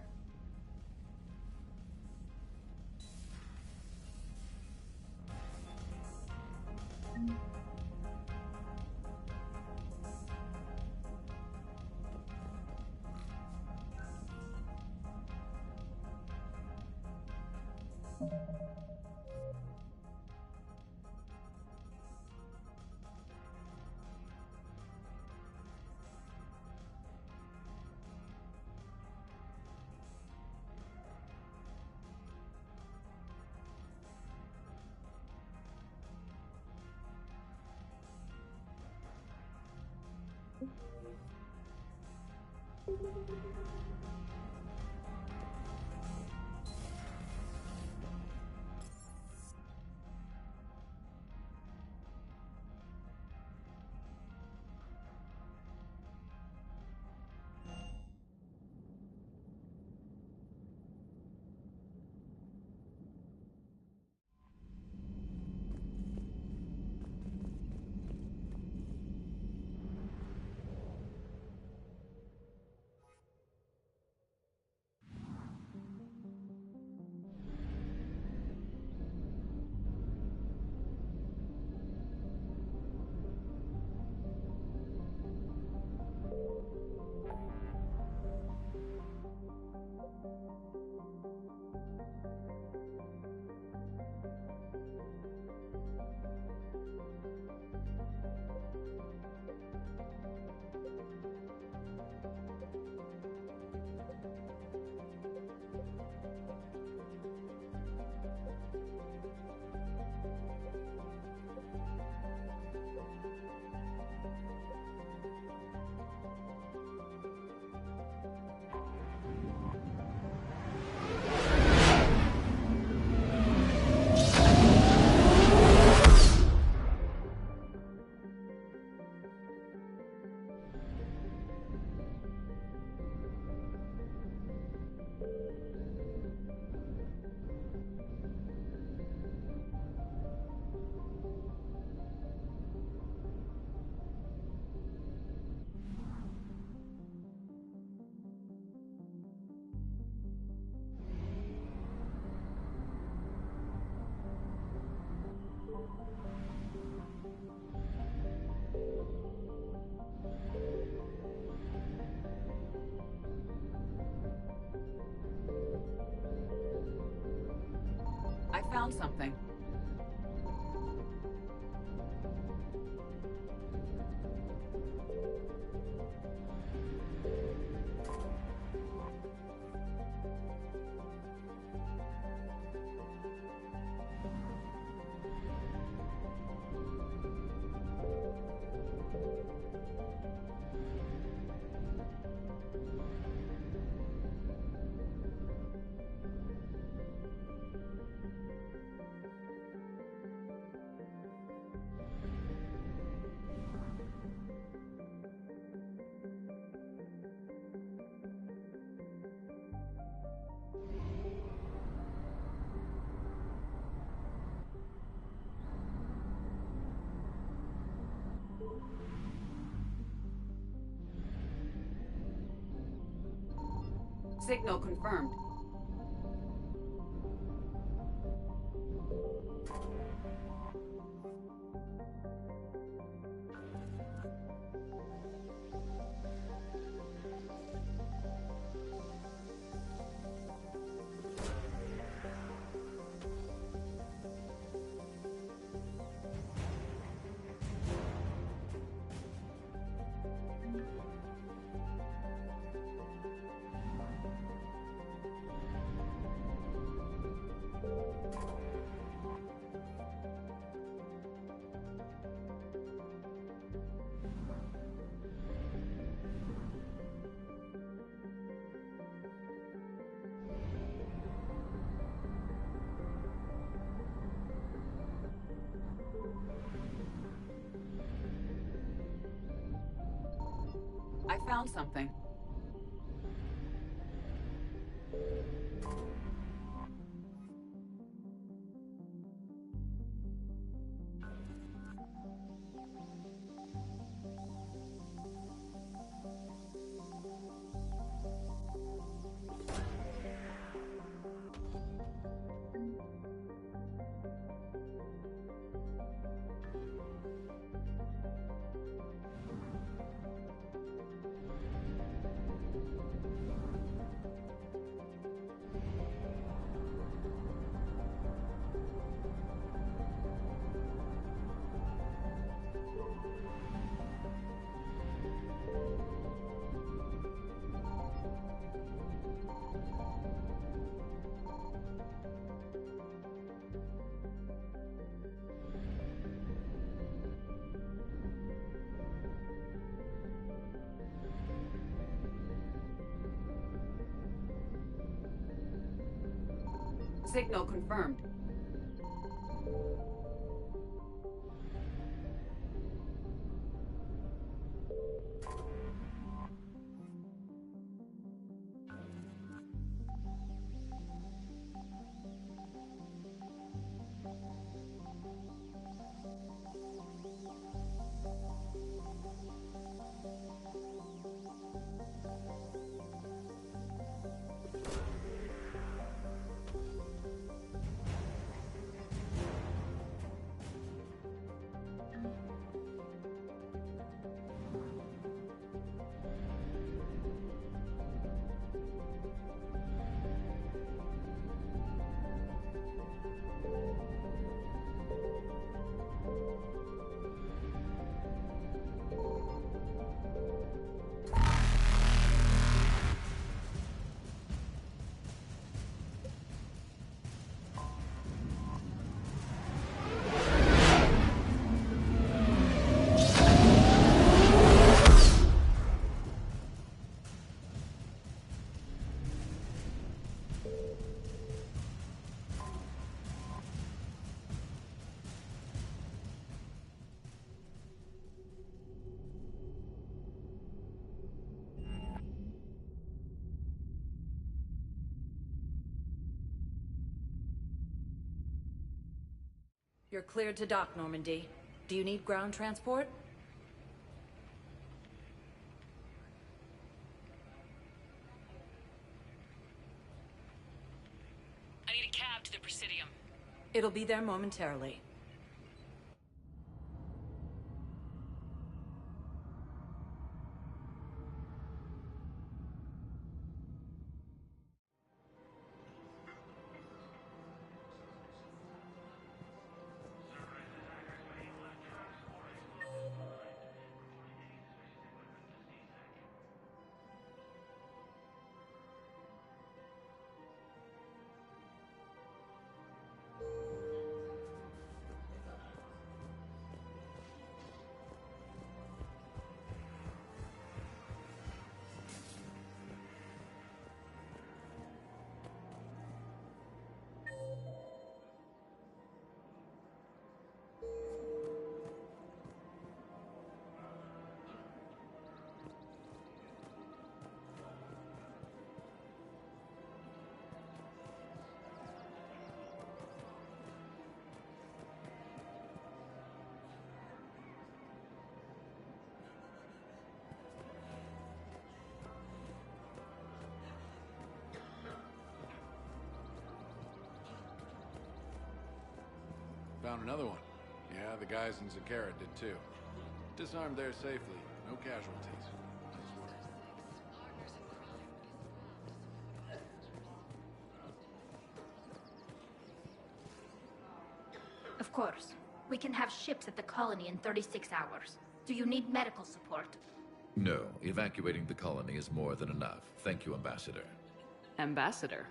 I found something. Signal confirmed. I found something. Signal confirmed. You're cleared to dock, Normandy. Do you need ground transport? I need a cab to the Presidium. It'll be there momentarily. Found another one. Yeah, the guys in Zakara did too. Disarmed there safely. No casualties. Nice work. Of course. We can have ships at the colony in 36 hours. Do you need medical support? No, evacuating the colony is more than enough. Thank you, Ambassador. Ambassador?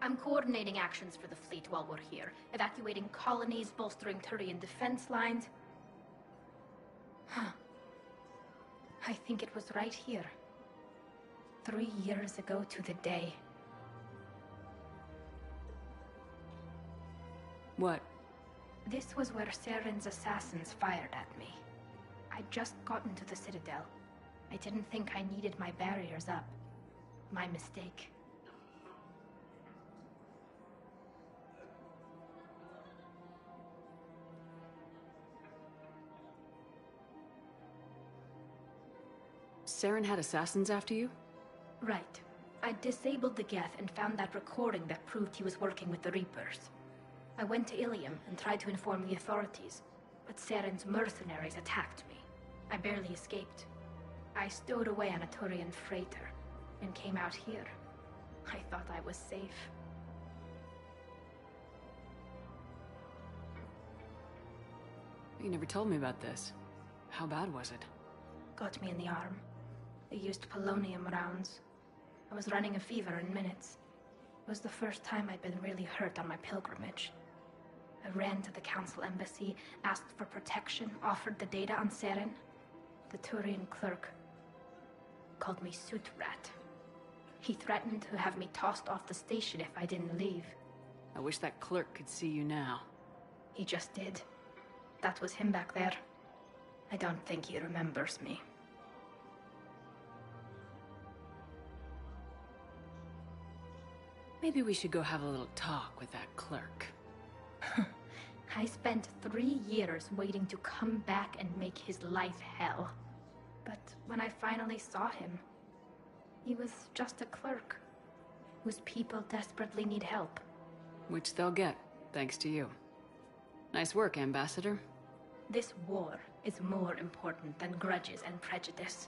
I'm coordinating actions for the fleet while we're here. Evacuating colonies, bolstering Turian defense lines. Huh. I think it was right here. 3 years ago to the day. What? This was where Saren's assassins fired at me. I'd just gotten to the Citadel. I didn't think I needed my barriers up. My mistake. Saren had assassins after you? Right. I disabled the Geth and found that recording that proved he was working with the Reapers. I went to Ilium and tried to inform the authorities, but Saren's mercenaries attacked me. I barely escaped. I stowed away on a Turian freighter and came out here. I thought I was safe. You never told me about this. How bad was it? Got me in the arm. They used polonium rounds. I was running a fever in minutes. It was the first time I'd been really hurt on my pilgrimage. I ran to the council embassy, asked for protection, offered the data on Saren. The Turian clerk called me Soot Rat. He threatened to have me tossed off the station if I didn't leave. I wish that clerk could see you now. He just did. That was him back there. I don't think he remembers me. Maybe we should go have a little talk with that clerk. I spent 3 years waiting to come back and make his life hell. But when I finally saw him, he was just a clerk whose people desperately need help. Which they'll get, thanks to you. Nice work, Ambassador. This war is more important than grudges and prejudice.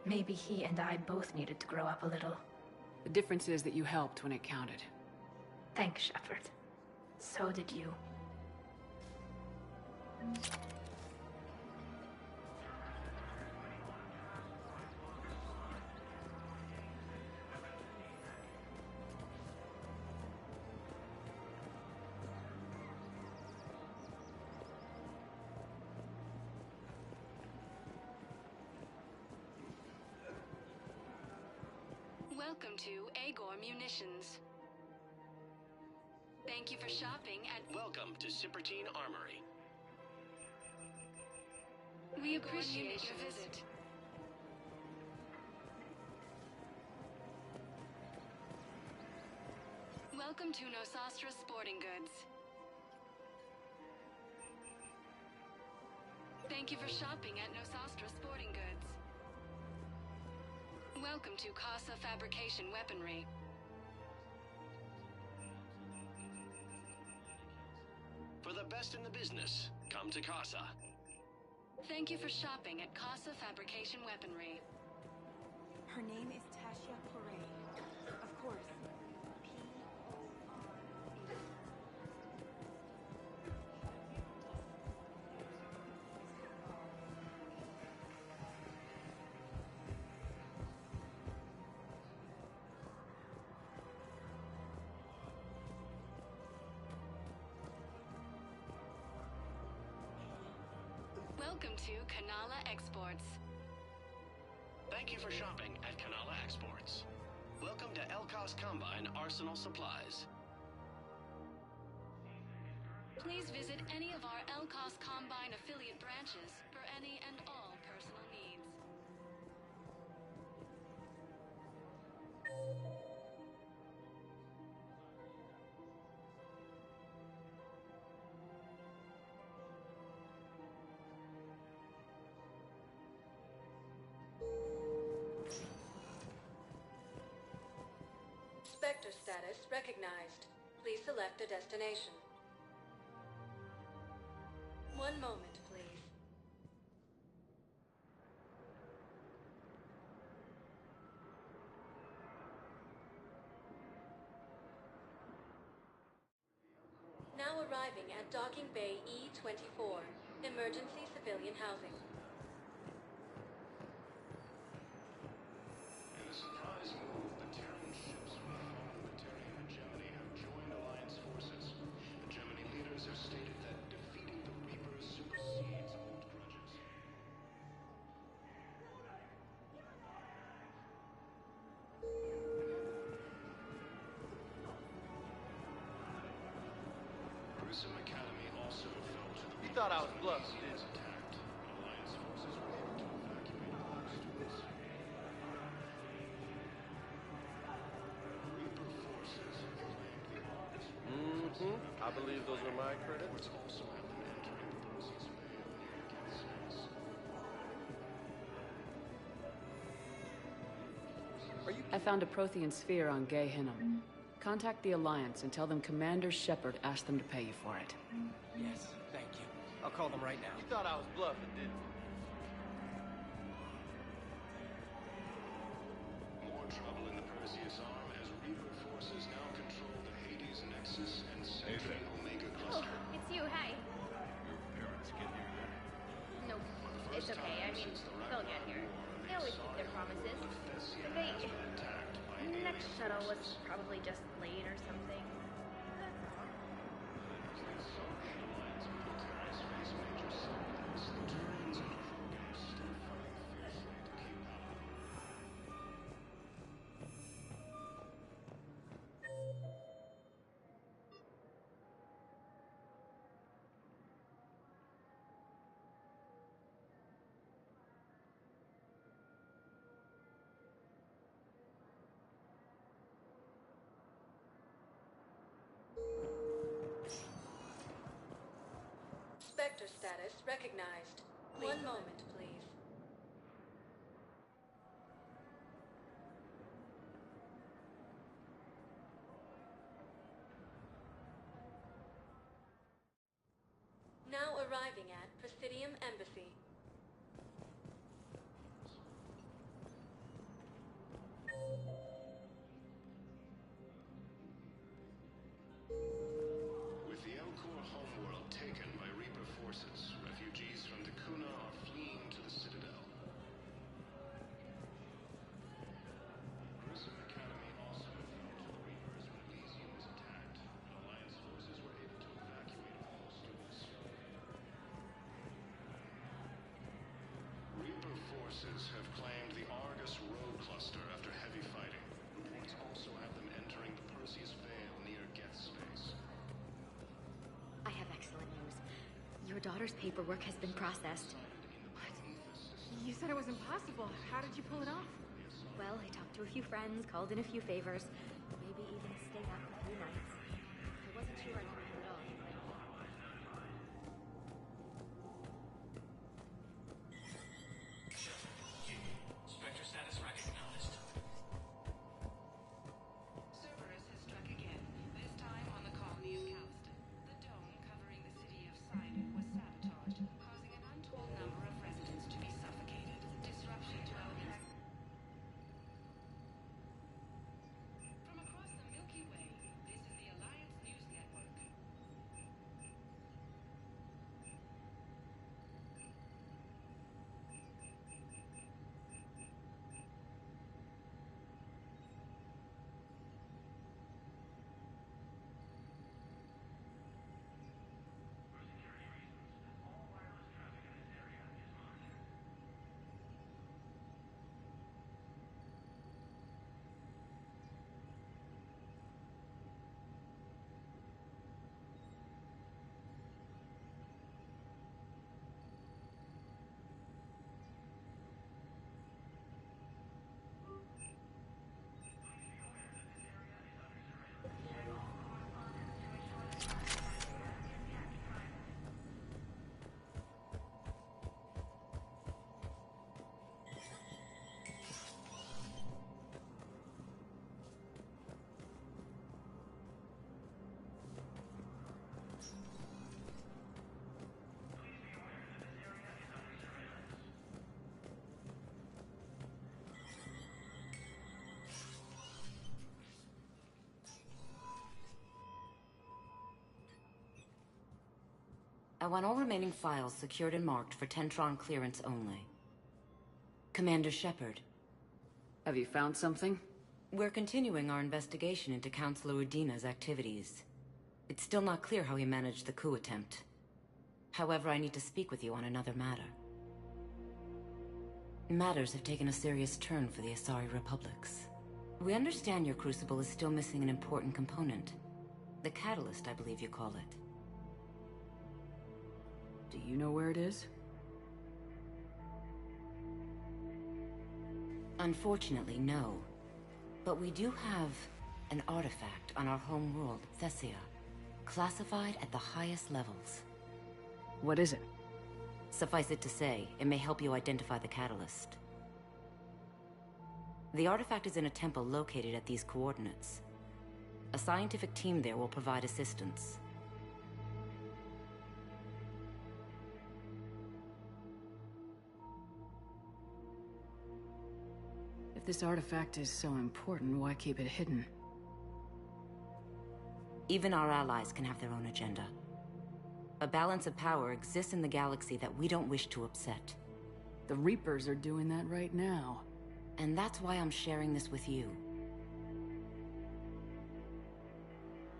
Maybe he and I both needed to grow up a little. The difference is that you helped when it counted. Thanks, Shepard. So did you. Welcome to Agor Munitions. Thank you for shopping at... Welcome to Cypertine Armory. We appreciate your visit. Welcome to Nosastra Sporting Goods. Thank you for shopping at Nosastra Sporting Goods. Welcome to Casa Fabrication Weaponry. For the best in the business, come to Casa. Thank you for shopping at Casa Fabrication Weaponry. Her name is Tasha Correa. Of course. Welcome to Kanala Exports. Thank you for shopping at Kanala Exports. Welcome to Elkos Combine Arsenal Supplies. Please visit any of our Elkos Combine affiliate branches for any and all personal needs. Spectre status recognized. Please select a destination. One moment, please. Now arriving at Docking Bay E-24, emergency civilian housing. In a surprise move, Batarian ships from the former Batarian hegemony have joined Alliance forces. The Gemini leaders have stated that defeating the Reapers supersedes old grudges. Grissom Academy also fell to the You thought I was bluffing, didn't you? Attacked, but Alliance forces were able to evacuate all students. Reaper forces have claimed the August. I believe those are my credits. Reports also have them entering the Perseus Veil near Geth space. I found a Prothean sphere on Gay Hinnom. Contact the Alliance and tell them Commander Shepard asked them to pay you for it. Yes, thank you. I'll call them right now. You thought I was bluffing, didn't you? More trouble in the Perseus arm as Reaper forces now control the Hades Nexus and Central Omega cluster. Oh, it's you, hi. Your parents get here yet? No, it's okay. I mean, they'll get here. They always keep their promises. The next shuttle was probably just late or something. Spectre status recognized. One moment, please. Now arriving at Presidium Embassy. With the Elcor homeworld taken by Reaper forces, refugees from Dakuna are fleeing to the Citadel. Grissom Academy also fell to the Reapers when Elysium was attacked, but Alliance forces were able to evacuate all students. Reaper forces have claimed the Argus Road cluster after heavy fighting. Reports also have them entering the Perseus Veil near Geth space. I have excellent news. Your daughter's paperwork has been processed. You said it was impossible. How did you pull it off? Well, I talked to a few friends, called in a few favors, maybe even stayed up a few nights. I wasn't sure I could pull it off. Spectre status recognized. Cerberus has struck again, this time on the colony of Calliston. The dome covering the city of Sidon was sabotaged, causing an untold number of residents to be suffocated. Disruption to electricity. From across the Milky Way, this is the I want all remaining files secured and marked for Tentron clearance only. Commander Shepard. Have you found something? We're continuing our investigation into Councilor Udina's activities. It's still not clear how he managed the coup attempt. However, I need to speak with you on another matter. Matters have taken a serious turn for the Asari Republics. We understand your crucible is still missing an important component. The catalyst, I believe you call it. Do you know where it is? Unfortunately, no. But we do have an artifact on our home world, Thessia, classified at the highest levels. What is it? Suffice it to say, it may help you identify the catalyst. The artifact is in a temple located at these coordinates. A scientific team there will provide assistance. If this artifact is so important, why keep it hidden? Even our allies can have their own agenda. A balance of power exists in the galaxy that we don't wish to upset. The Reapers are doing that right now. And that's why I'm sharing this with you.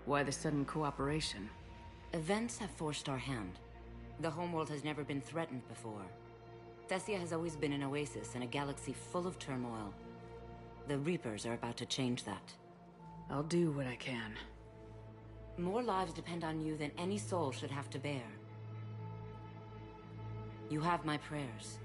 Why the sudden cooperation? Events have forced our hand. The homeworld has never been threatened before. Thessia has always been an oasis in a galaxy full of turmoil. The Reapers are about to change that. I'll do what I can. More lives depend on you than any soul should have to bear. You have my prayers.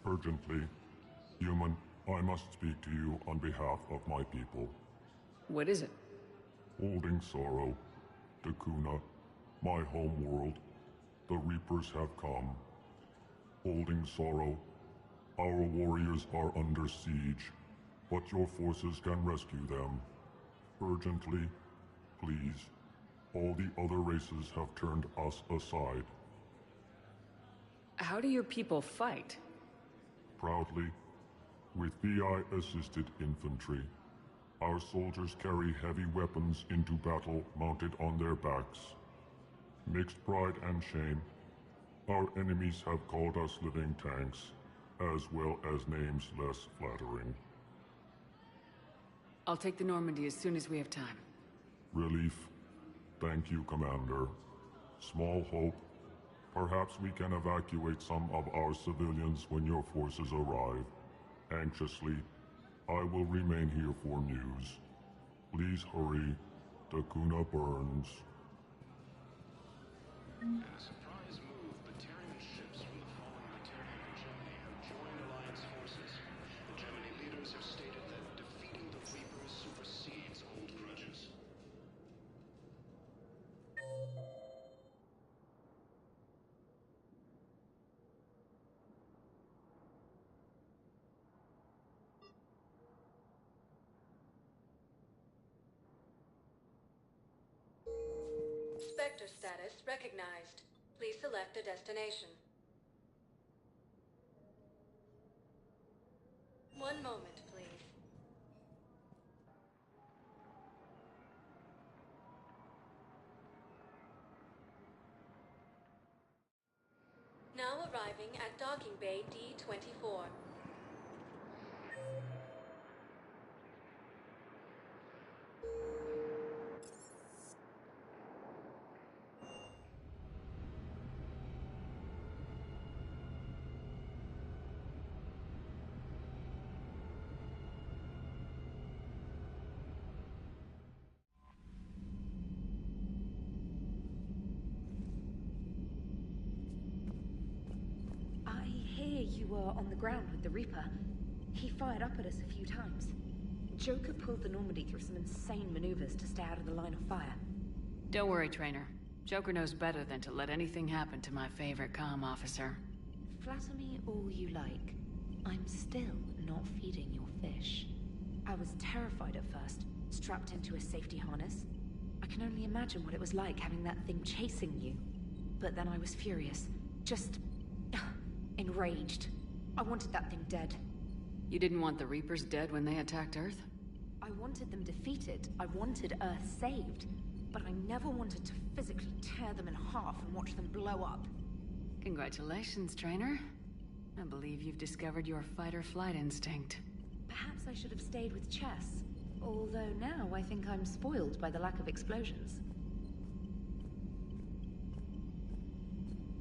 Urgently. Human, I must speak to you on behalf of my people. What is it? Holding sorrow. Dakuna, my home world. The Reapers have come. Holding sorrow. Our warriors are under siege, but your forces can rescue them. Urgently, please. All the other races have turned us aside. How do your people fight? Proudly, with VI-assisted infantry. Our soldiers carry heavy weapons into battle mounted on their backs. Mixed pride and shame, our enemies have called us living tanks, as well as names less flattering. I'll take the Normandy as soon as we have time. Relief. Thank you, Commander. Small hope. Perhaps we can evacuate some of our civilians when your forces arrive. Anxiously, I will remain here for news. Please hurry. Dakuna burns. In a surprise move, Batarian ships from the fallen Batarian hegemony have joined Alliance forces. The Gemini leaders have stated that defeating the Reapers supersedes old grudges. Spectre status recognized. Please select a destination. One moment, please. Now arriving at Docking Bay D-24. You were on the ground with the Reaper. He fired up at us a few times. Joker pulled the Normandy through some insane maneuvers to stay out of the line of fire. Don't worry, Trainer. Joker knows better than to let anything happen to my favorite comm officer. Flatter me all you like. I'm still not feeding your fish. I was terrified at first, strapped into a safety harness. I can only imagine what it was like having that thing chasing you. But then I was furious. Just... enraged. I wanted that thing dead. You didn't want the Reapers dead when they attacked Earth? I wanted them defeated. I wanted Earth saved. But I never wanted to physically tear them in half and watch them blow up. Congratulations, trainer. I believe you've discovered your fight-or-flight instinct. Perhaps I should have stayed with chess. Although now I think I'm spoiled by the lack of explosions.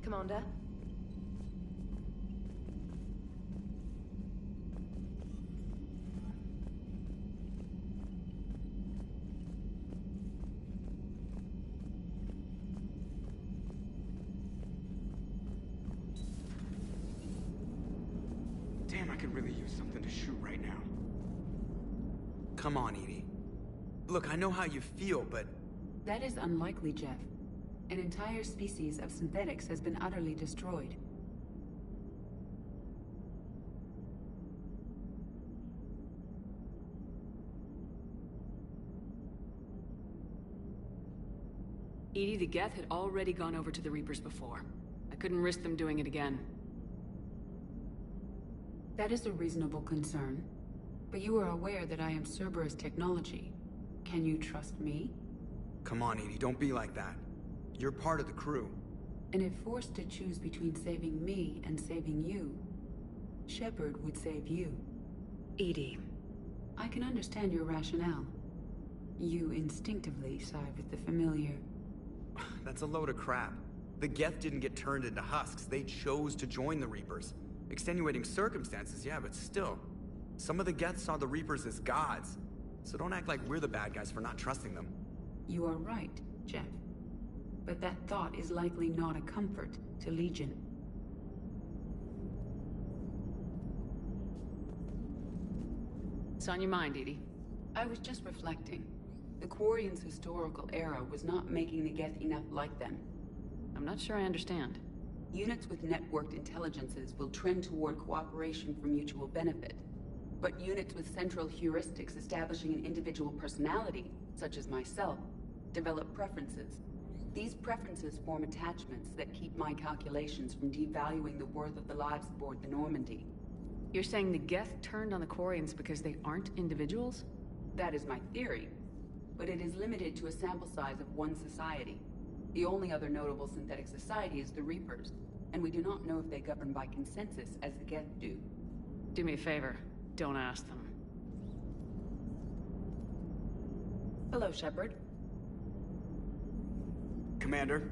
Commander? Damn, I could really use something to shoot right now. Come on, Edie. Look, I know how you feel, but... That is unlikely, Jeff. An entire species of synthetics has been utterly destroyed. Edie, the Geth had already gone over to the Reapers before. I couldn't risk them doing it again. That is a reasonable concern. But you are aware that I am Cerberus technology. Can you trust me? Come on, Edie, don't be like that. You're part of the crew. And if forced to choose between saving me and saving you, Shepard would save you. Edie. I can understand your rationale. You instinctively side with the familiar. That's a load of crap. The Geth didn't get turned into husks. They chose to join the Reapers. Extenuating circumstances, yeah, but still. Some of the Geth saw the Reapers as gods. So don't act like we're the bad guys for not trusting them. You are right, Jeff. But that thought is likely not a comfort to Legion. What's on your mind, Edie? I was just reflecting. The Quarians' historical era was not making the Geth enough like them. I'm not sure I understand. Units with networked intelligences will trend toward cooperation for mutual benefit. But units with central heuristics establishing an individual personality, such as myself, develop preferences. These preferences form attachments that keep my calculations from devaluing the worth of the lives aboard the Normandy. You're saying the Geth turned on the Quarians because they aren't individuals? That is my theory. But it is limited to a sample size of one society. The only other notable synthetic society is the Reapers, and we do not know if they govern by consensus as the Geth do. Do me a favor. Don't ask them. Hello, Shepard. Commander?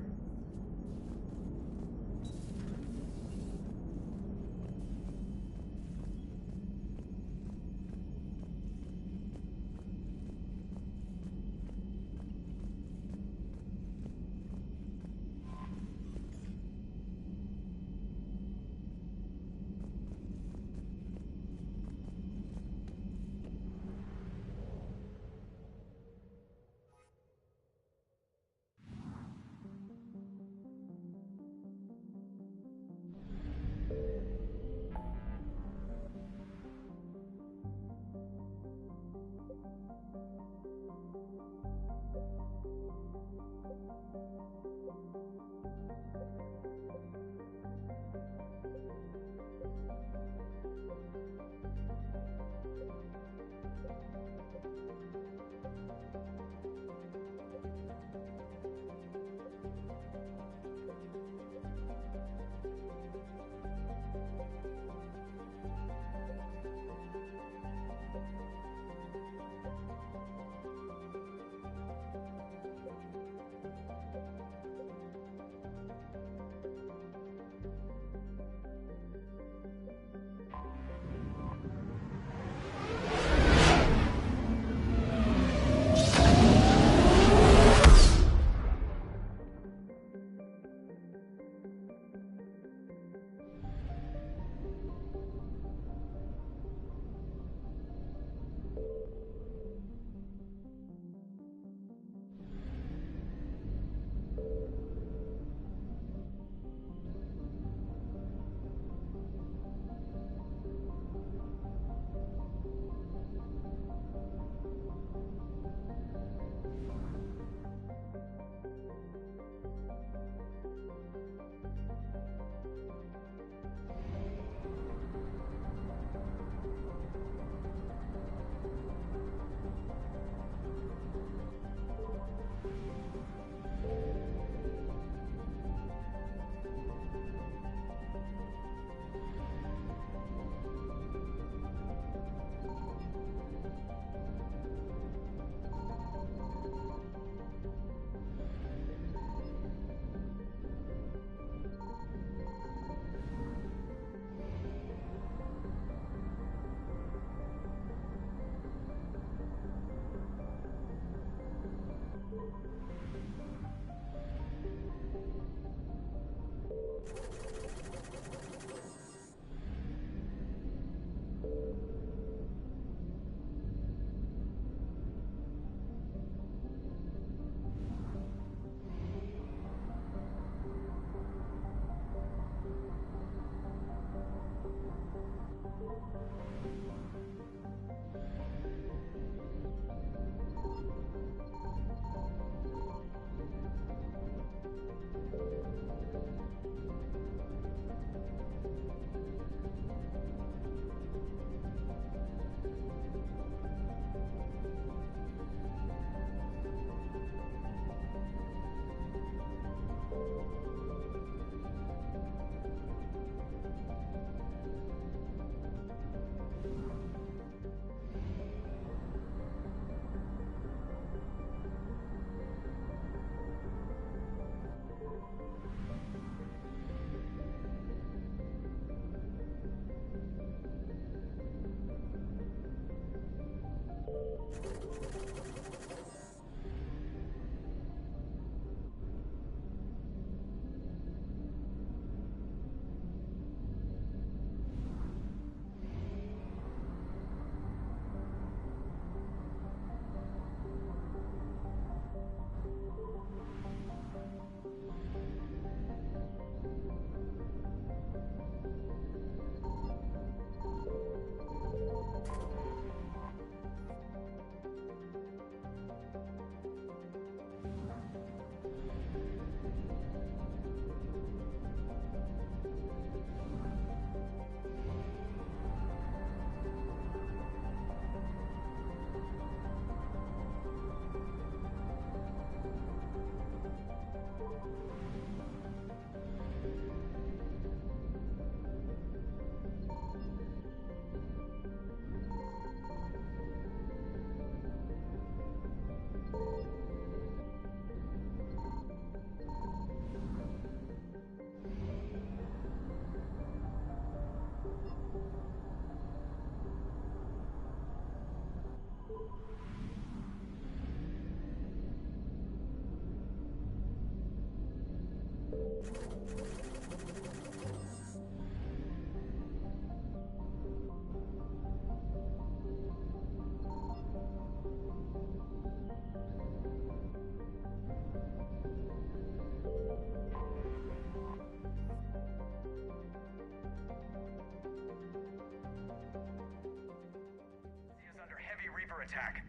attack.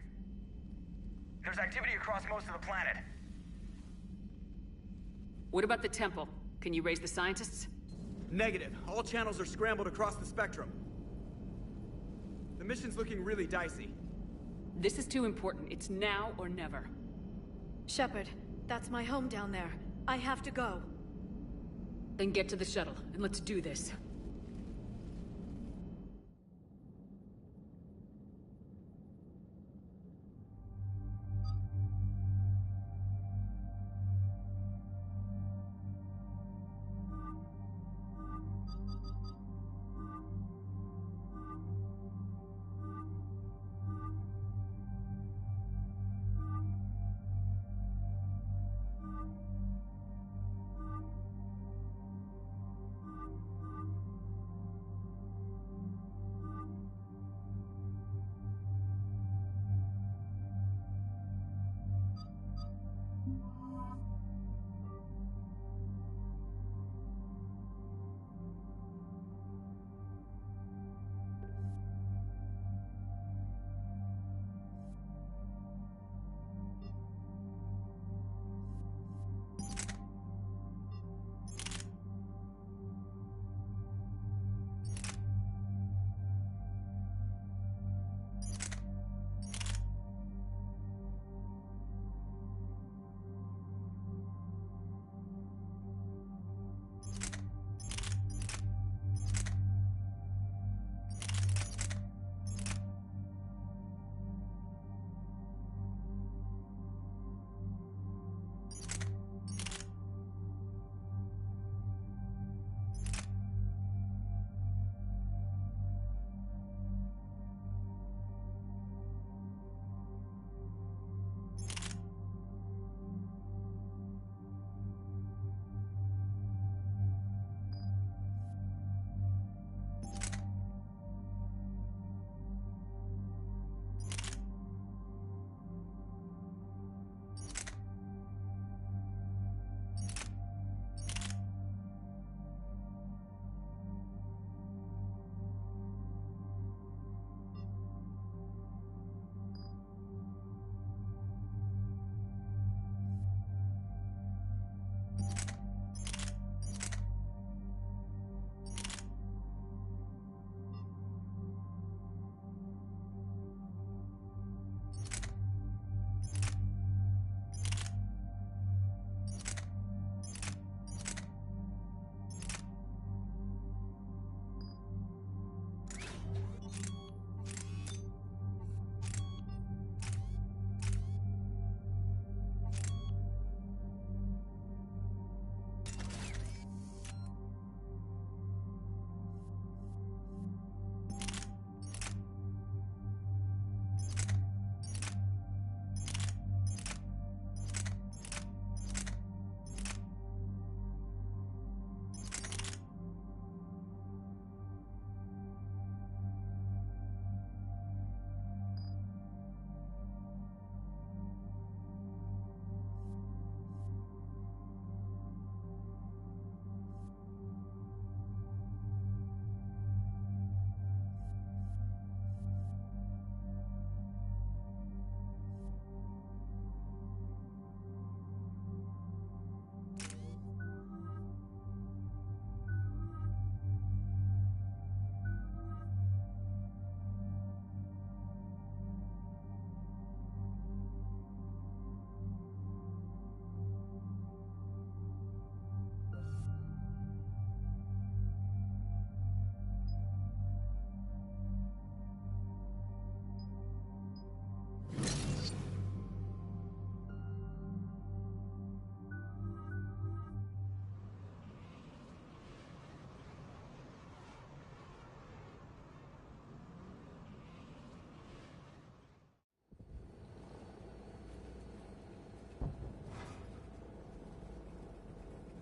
There's activity across most of the planet. What about the temple? Can you raise the scientists? Negative. All channels are scrambled across the spectrum. The mission's looking really dicey. This is too important. It's now or never. Shepard, that's my home down there. I have to go. Then get to the shuttle, and let's do this.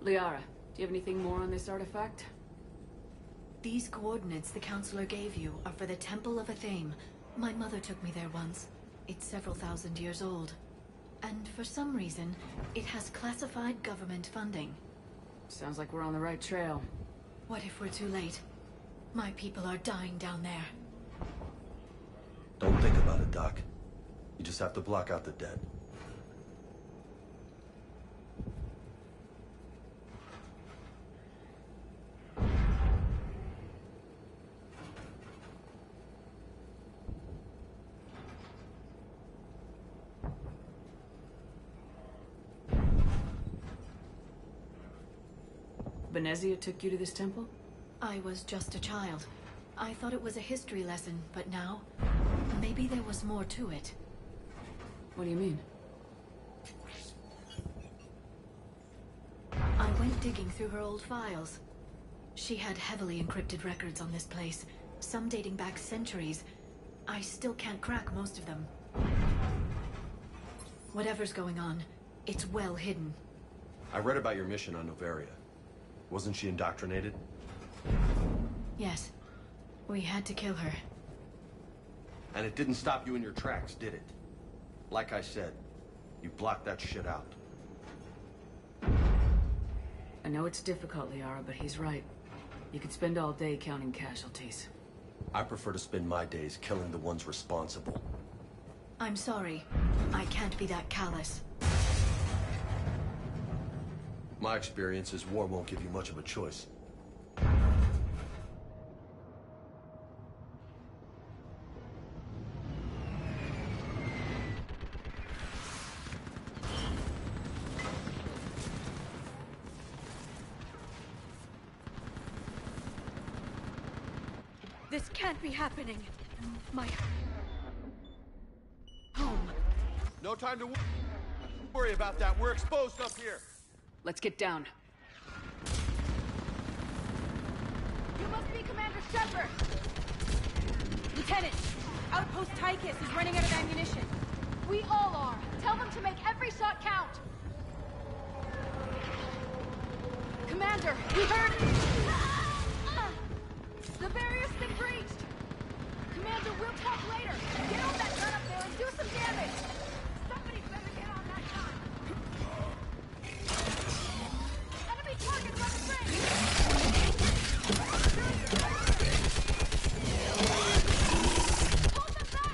Liara, do you have anything more on this artifact? These coordinates the Counselor gave you are for the Temple of Athame. My mother took me there once. It's several thousand years old. And for some reason, it has classified government funding. Sounds like we're on the right trail. What if we're too late? My people are dying down there. Don't think about it, Doc. You just have to block out the dead. Venezia took you to this temple? I was just a child. I thought it was a history lesson, but now, maybe there was more to it. What do you mean? I went digging through her old files. She had heavily encrypted records on this place, some dating back centuries. I still can't crack most of them. Whatever's going on, it's well hidden. I read about your mission on Noveria. Wasn't she indoctrinated? Yes. We had to kill her. And it didn't stop you in your tracks, did it? Like I said, you blocked that shit out. I know it's difficult, Liara, but he's right. You could spend all day counting casualties. I prefer to spend my days killing the ones responsible. I'm sorry. I can't be that callous. My experience is war won't give you much of a choice. This can't be happening. My home. No time to worry about that. We're exposed up here. Let's get down. You must be Commander Shepard! Lieutenant, Outpost Tychus is running out of ammunition. We all are. Tell them to make every shot count. Commander, we heard... The barrier's been breached! Commander, we'll talk later. Get on that gun up there and do some damage! Somebody better get on that gun! Enemy targets on the bridge! Hold them back!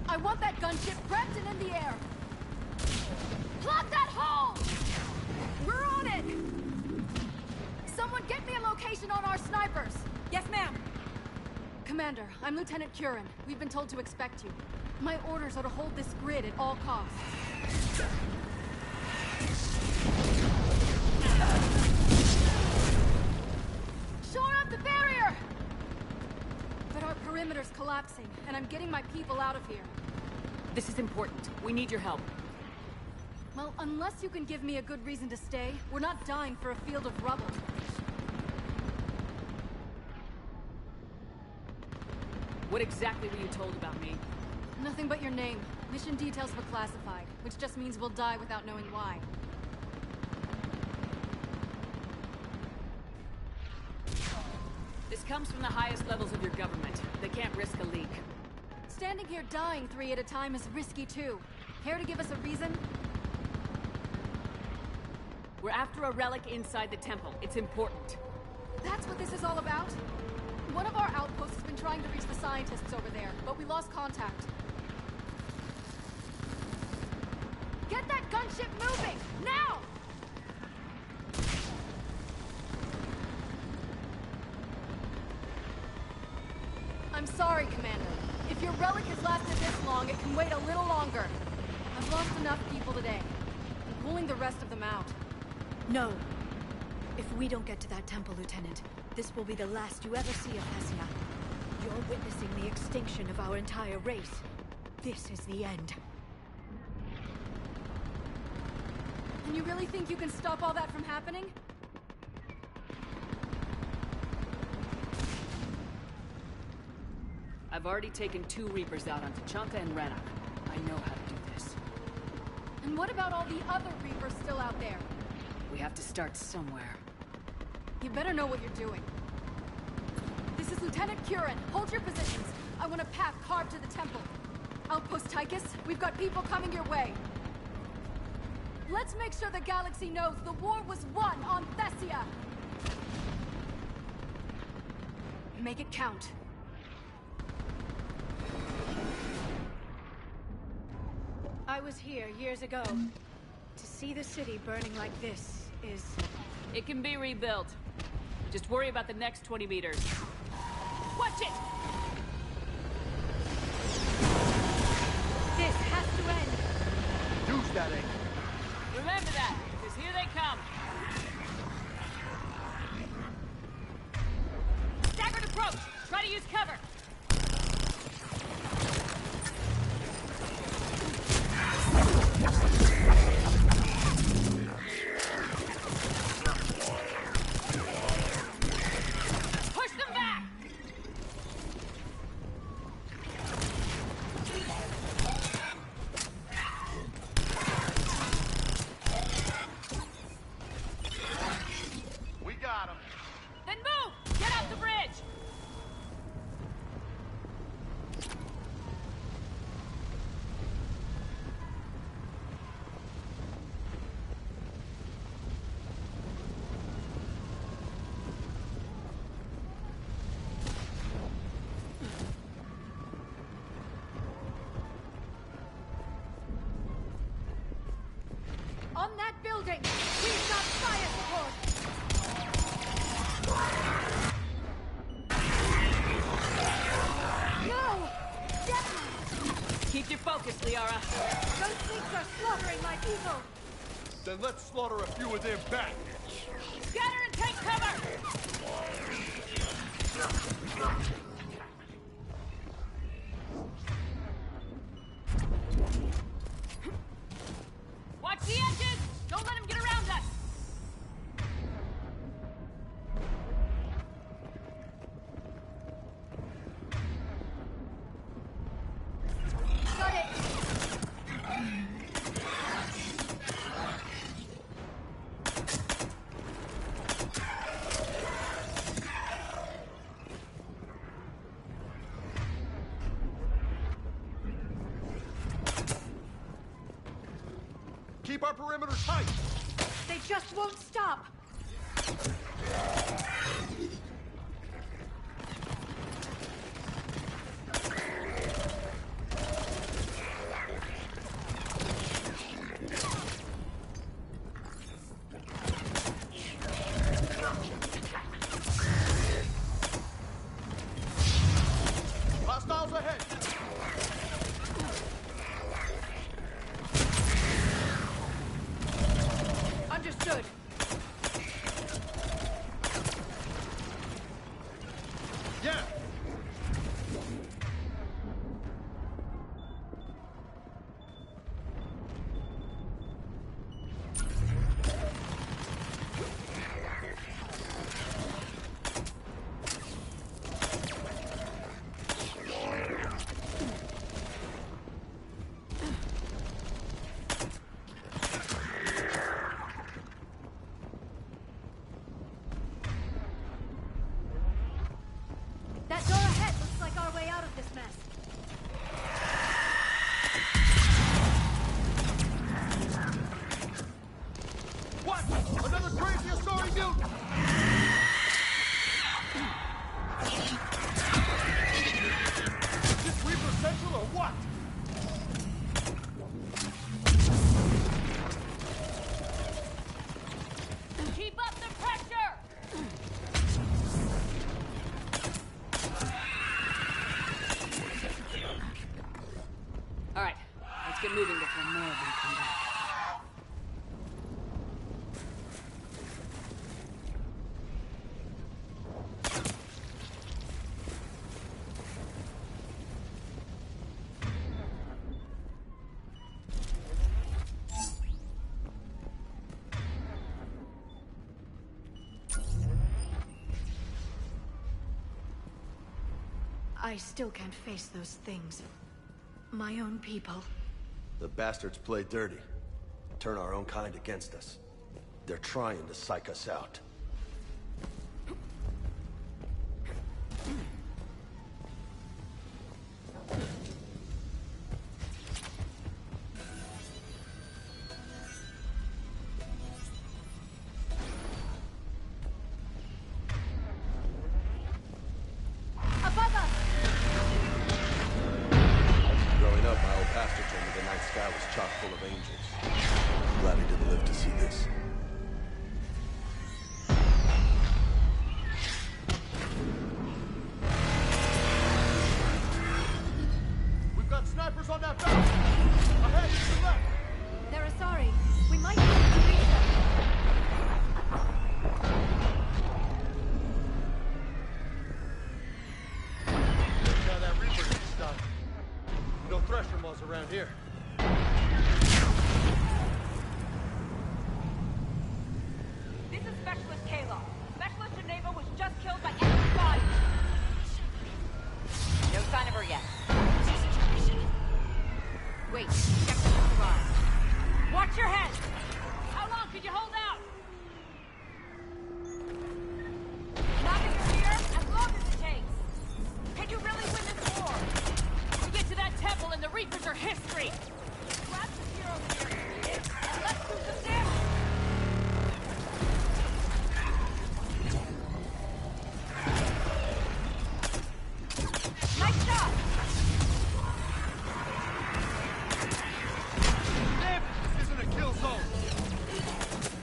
I want that gunship prepped and in the air. Plug that hole! We're on it! Someone get me a location on our snipers. Yes, ma'am. Commander, I'm Lieutenant Curran. We've been told to expect you. My orders are to hold this grid at all costs. Shore up the barrier! But our perimeter's collapsing, and I'm getting my people out of here. This is important. We need your help. Well, unless you can give me a good reason to stay, we're not dying for a field of rubble. What exactly were you told about me? Nothing but your name. Mission details were classified, which just means we'll die without knowing why. This comes from the highest levels of your government. They can't risk a leak. Standing here dying 3 at a time is risky too. Care to give us a reason? We're after a relic inside the temple. It's important. That's what this is all about? One of our outposts has been trying to reach the scientists over there, but we lost contact. Get that gunship moving! Now! I'm sorry, Commander. If your relic has lasted this long, it can wait a little longer. I've lost enough people today. I'm pulling the rest of them out. No. If we don't get to that temple, Lieutenant, this will be the last you ever see of Hessia. You're witnessing the extinction of our entire race. This is the end. And you really think you can stop all that from happening? I've already taken 2 Reapers out on Tachanka and Rannoch. I know how to do this. And what about all the other Reapers still out there? We have to start somewhere. You better know what you're doing. This is Lieutenant Curran. Hold your positions. I want a path carved to the temple. Outpost Tychus, we've got people coming your way. Let's make sure the galaxy knows the war was won on Thessia! Make it count. I was here years ago. To see the city burning like this is... It can be rebuilt. Just worry about the next 20 meters. Watch it! This has to end! Use that angle. Remember that, because here they come. Staggered approach! Try to use cover! Push them back! We got him. Then move! Get off the bridge! On that building! We've got fire support! No! Get Keep your focus, Liara. Those things are slaughtering my people! Then let's slaughter a few of them back. Scatter and take cover! Watch the edges! Don't let him get around us! Got it! Keep our perimeter tight. They just won't stop! Hostiles ahead. Understood. get moving before more of them come back. I still can't face those things. My own people. The bastards play dirty. Turn our own kind against us. They're trying to psych us out. Around here. This is Specialist Kayla. Specialist Geneva was just killed by enemy body. No sign of her yet. Wait, check the bar. Watch your head! How long can you hold out? Not if you're here, as long as it takes. Can you really win this war? We get to that temple and the Reapers are history! Grab the hero here, and let's do some damage! Nice shot! Damn it! This isn't a kill zone!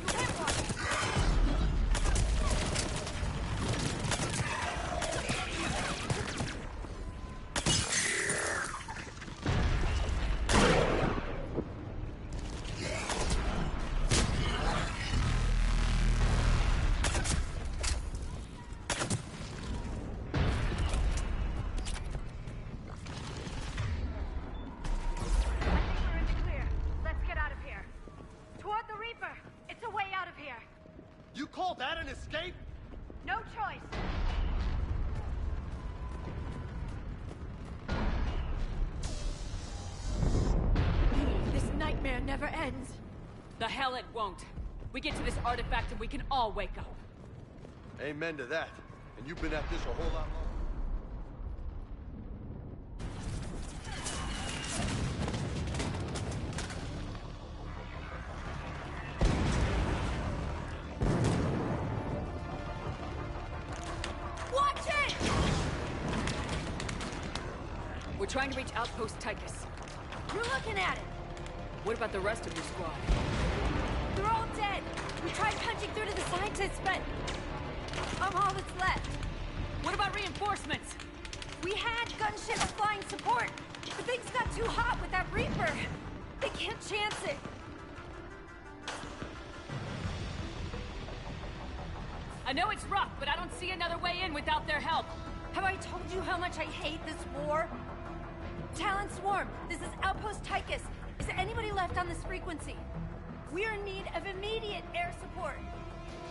You hit one! You call that an escape? No choice. This nightmare never ends. The hell it won't. We get to this artifact and we can all wake up. Amen to that. And you've been at this a whole lot longer. We're trying to reach Outpost Tychus. You're looking at it! What about the rest of your squad? They're all dead! We tried punching through to the scientists, but I'm all that's left. What about reinforcements? We had gunships flying support, but things got too hot with that Reaper. They can't chance it. I know it's rough, but I don't see another way in without their help. Have I told you how much I hate this war? Talon Swarm, this is Outpost Tychus. Is anybody left on this frequency? We're in need of immediate air support.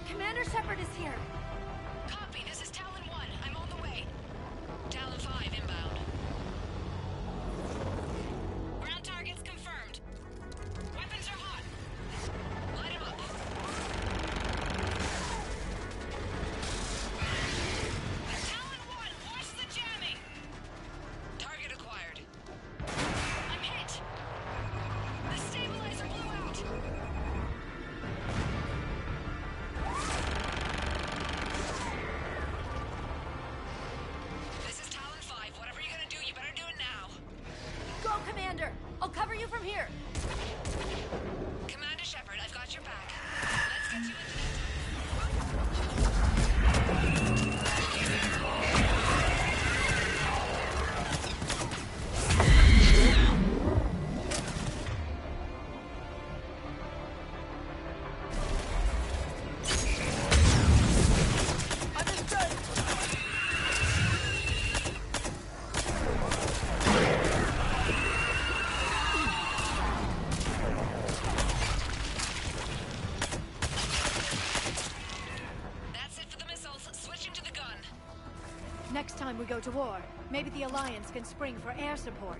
Commander Shepard is here. Copy, this is Talon 1. I'm on the way. Talon 5 inbound. Ground targets confirmed. Weapons are hot. Light 'em up. Talon 1, watch the jamming! Target acquired. I'm hit! The stabilizer blew out! This is Talon 5. Whatever you're gonna do, you better do it now. Go, Commander! I'll cover you from here. Commander Shepard, I've got your back. Let's get you into go to war. Maybe the Alliance can spring for air support.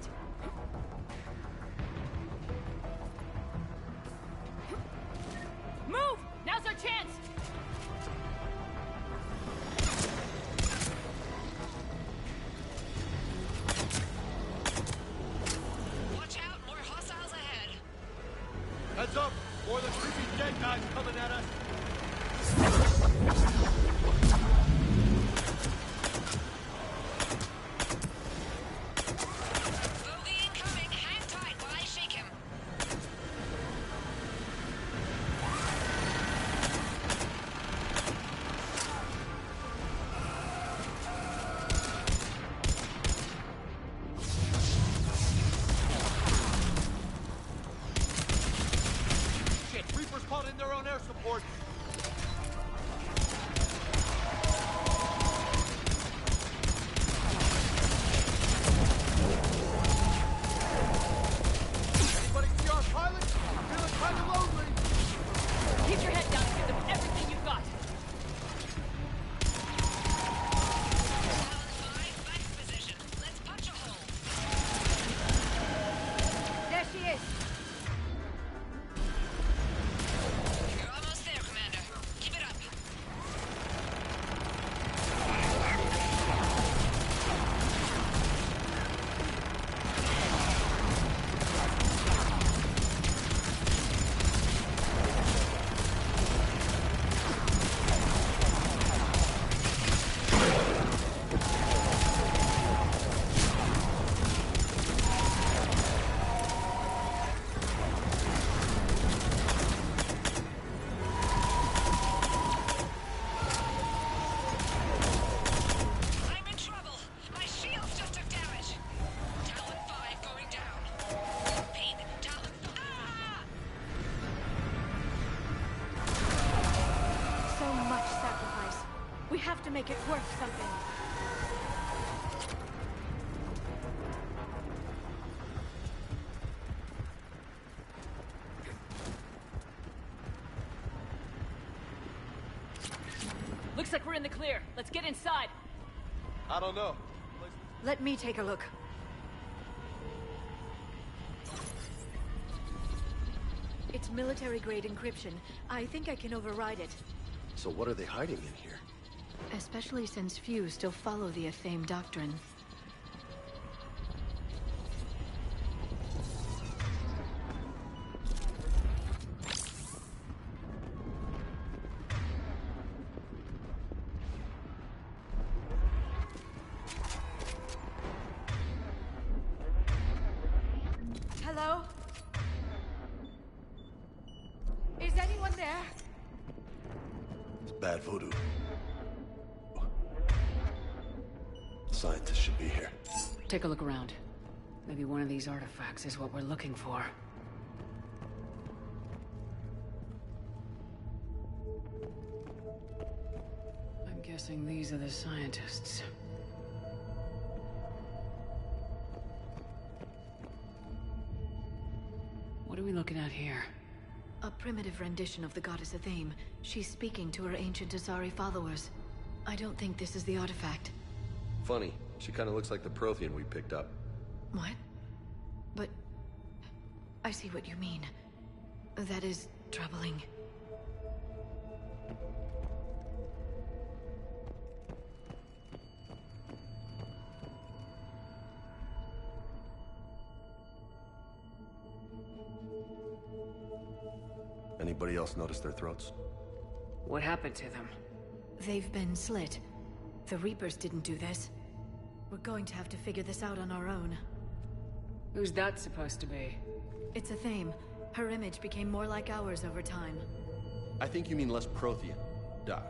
Move! Now's our chance! Watch out, more hostiles ahead. Heads up! More of the creepy dead guys coming at us! Bogey incoming. Hang tight while I shake him. Shit, Reapers caught in their own air support! Anybody see our pilot? Feeling kinda lonely! Keep your head down and give them everything you've got! There she is! You're almost there, Commander. Keep it up. I'm in trouble. My shields just took damage. Talon 5 going down. Repeat, Talon 5. Ah! So much sacrifice. We have to make it worth something. Looks like we're in the clear. Let's get inside. I don't know. Let me take a look. It's military-grade encryption. I think I can override it. So what are they hiding in here? Especially since few still follow the Athame doctrine. Hello? Is anyone there? It's bad voodoo. Scientists should be here. Take a look around. Maybe one of these artifacts is what we're looking for. I'm guessing these are the scientists. What are we looking at here? A primitive rendition of the goddess Athame. She's speaking to her ancient Asari followers. I don't think this is the artifact. Funny, she kind of looks like the Prothean we picked up. What? But... I see what you mean. That is troubling. Anybody else notice their throats? What happened to them? They've been slit. The Reapers didn't do this. We're going to have to figure this out on our own. Who's that supposed to be? It's Athame. Her image became more like ours over time. I think you mean less Prothean, Doc.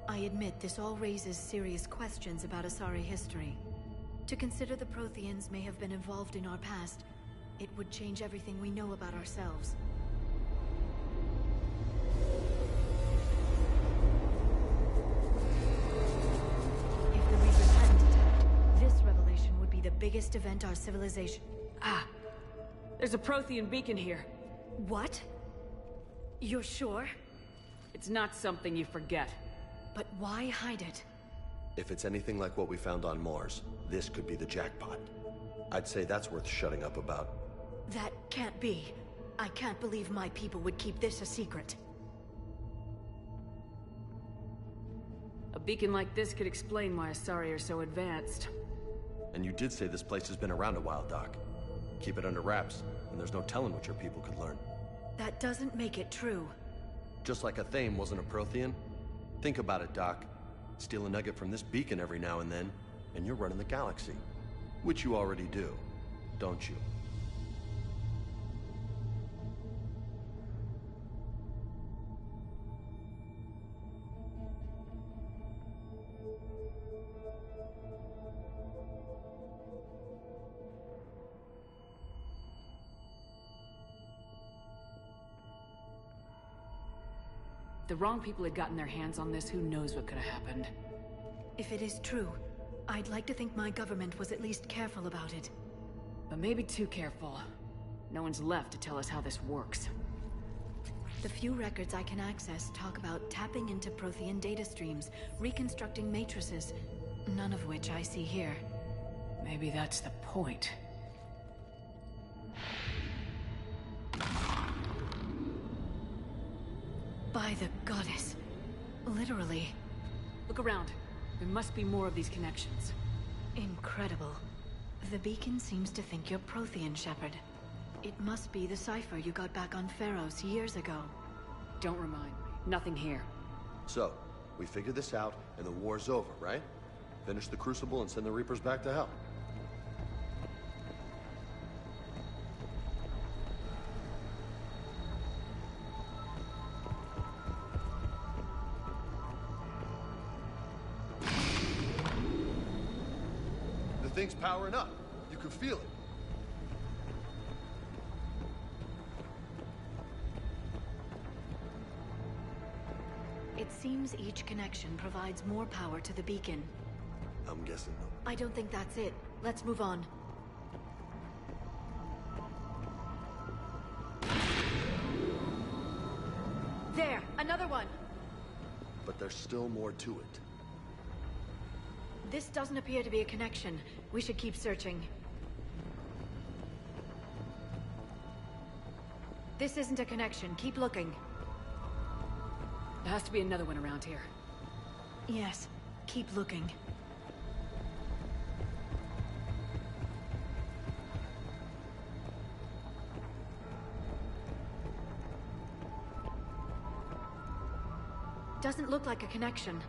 I admit this all raises serious questions about Asari history. To consider the Protheans may have been involved in our past, it would change everything we know about ourselves. If the Reapers hadn't attacked, this revelation would be the biggest event our civilization... Ah! There's a Prothean beacon here. What? You're sure? It's not something you forget. But why hide it? If it's anything like what we found on Mars, this could be the jackpot. I'd say that's worth shutting up about. That can't be. I can't believe my people would keep this a secret. A beacon like this could explain why Asari are so advanced. And you did say this place has been around a while, Doc. Keep it under wraps, and there's no telling what your people could learn. That doesn't make it true. Just like a Thame wasn't a Prothean? Think about it, Doc. Steal a nugget from this beacon every now and then, and you're running the galaxy. Which you already do, don't you? If the wrong people had gotten their hands on this, who knows what could have happened. If it is true, I'd like to think my government was at least careful about it. But maybe too careful. No one's left to tell us how this works. The few records I can access talk about tapping into Prothean data streams, reconstructing matrices, none of which I see here. Maybe that's the point. By the goddess. Literally. Look around. There must be more of these connections. Incredible. The beacon seems to think you're Prothean, Shepard. It must be the cipher you got back on Pharaohs years ago. Don't remind me. Nothing here. So, we figure this out, and the war's over, right? Finish the Crucible and send the Reapers back to hell. The thing's powering up. You can feel it. It seems each connection provides more power to the beacon. I'm guessing no. I don't think that's it. Let's move on. There! Another one! But there's still more to it. This doesn't appear to be a connection. We should keep searching. This isn't a connection. Keep looking. There has to be another one around here. Yes. Keep looking. Doesn't look like a connection.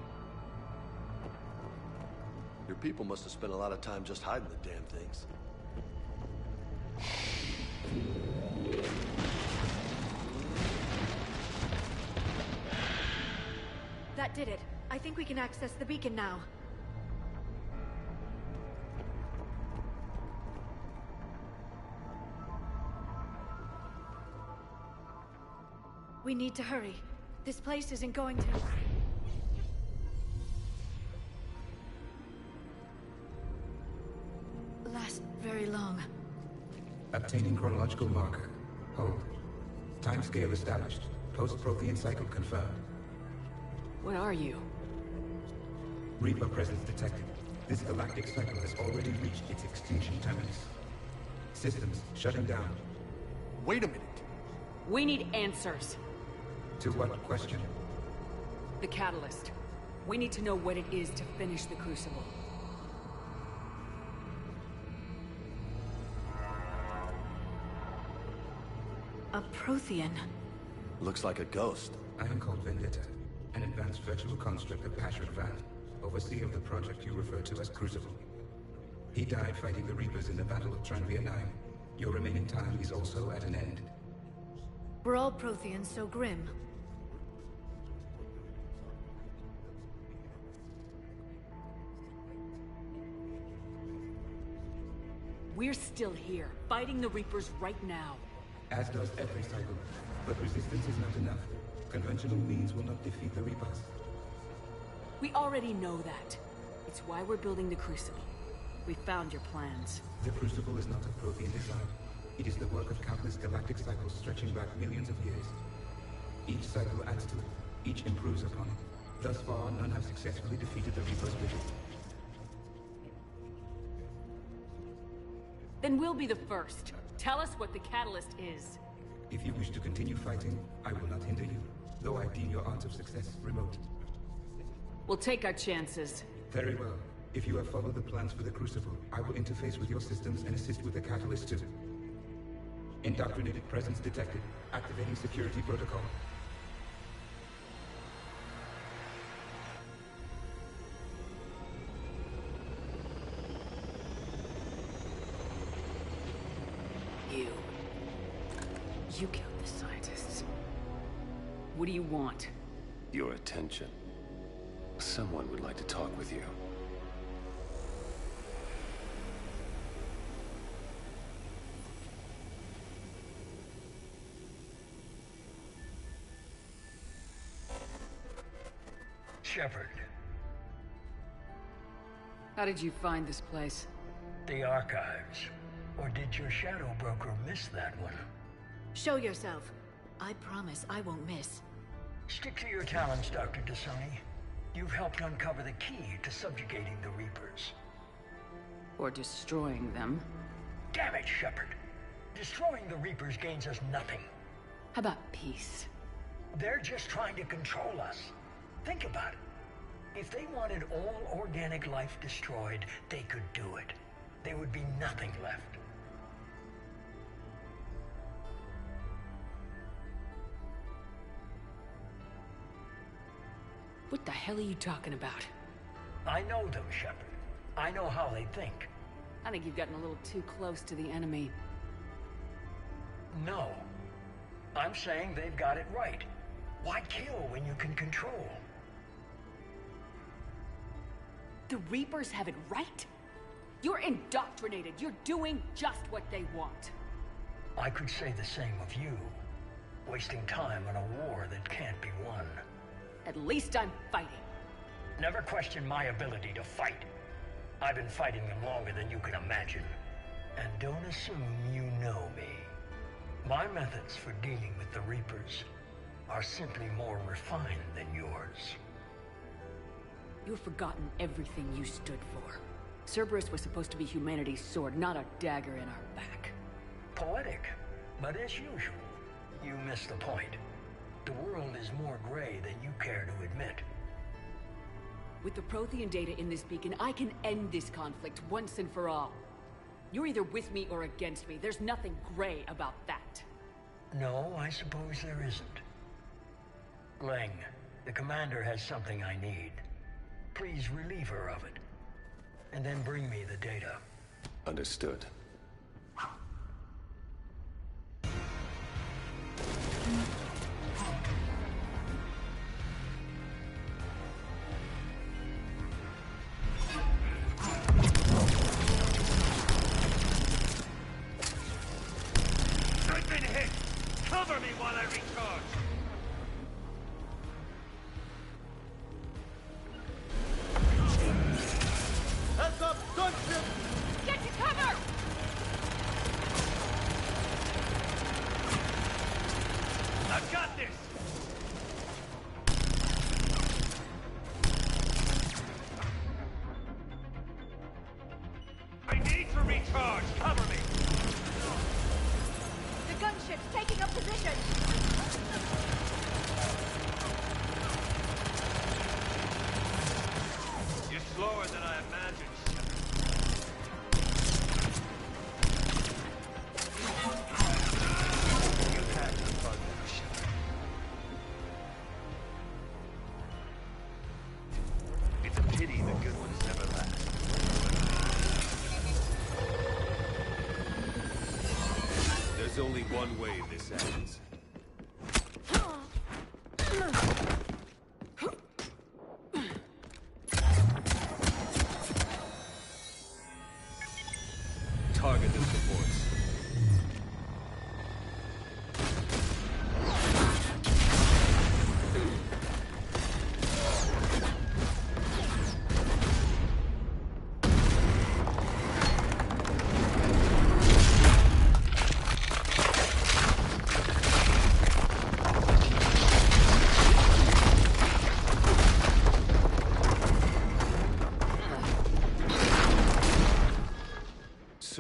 Your people must have spent a lot of time just hiding the damn things. That did it. I think we can access the beacon now. We need to hurry. This place isn't going to... last very long. Obtaining chronological marker. Hold. Timescale established. Post-Prothean cycle confirmed. What are you? Reaper presence detected. This galactic cycle has already reached its extinction terminus. Systems shutting down. Wait a minute. We need answers. To what question? The catalyst. We need to know what it is to finish the Crucible. A Prothean. Looks like a ghost. I am called Vendetta, an advanced virtual construct of Pasher Van, overseer of the project you refer to as Crucible. He died fighting the Reapers in the Battle of Tranvia 9. Your remaining time is also at an end. We're all Protheans so grim. We're still here, fighting the Reapers right now. As does every cycle. But resistance is not enough. Conventional means will not defeat the Reapers. We already know that. It's why we're building the Crucible. We found your plans. The Crucible is not a Prothean design. It is the work of countless galactic cycles stretching back millions of years. Each cycle adds to it. Each improves upon it. Thus far, none have successfully defeated the Reaper's vigil. Then we'll be the first. Tell us what the catalyst is. If you wish to continue fighting, I will not hinder you, though I deem your odds of success remote. We'll take our chances. Very well. If you have followed the plans for the Crucible, I will interface with your systems and assist with the catalyst too. Indoctrinated presence detected. Activating security protocol. You killed the scientists. What do you want? Your attention. Someone would like to talk with you. Shepard. How did you find this place? The archives. Or did your shadow broker miss that one? Show yourself. I promise I won't miss. Stick to your talents, Dr. Dasani. You've helped uncover the key to subjugating the Reapers. Or destroying them. Damn it, Shepard. Destroying the Reapers gains us nothing. How about peace? They're just trying to control us. Think about it. If they wanted all organic life destroyed, they could do it. There would be nothing left. What the hell are you talking about? I know them, Shepard. I know how they think. I think you've gotten a little too close to the enemy. No. I'm saying they've got it right. Why kill when you can control? The Reapers have it right? You're indoctrinated. You're doing just what they want. I could say the same of you. Wasting time on a war that can't be won. At least I'm fighting. Never question my ability to fight. I've been fighting them longer than you can imagine. And don't assume you know me. My methods for dealing with the Reapers are simply more refined than yours. You've forgotten everything you stood for. Cerberus was supposed to be humanity's sword, not a dagger in our back. Poetic, but as usual, you missed the point. The world is more gray than you care to admit. With the Prothean data in this beacon, I can end this conflict once and for all. You're either with me or against me. There's nothing gray about that. No, I suppose there isn't. Leng, the commander has something I need. Please relieve her of it. And then bring me the data. Understood. I've been hit! Cover me while I recharge! Heads up! Gunship! Get to cover! I've got this! I need to recharge! Cover me! The gunship's taking up position! You're slower than I imagined. You've had your fun now, Shepard. It's a pity the good ones never last. There's only one way this ends. Target the supports.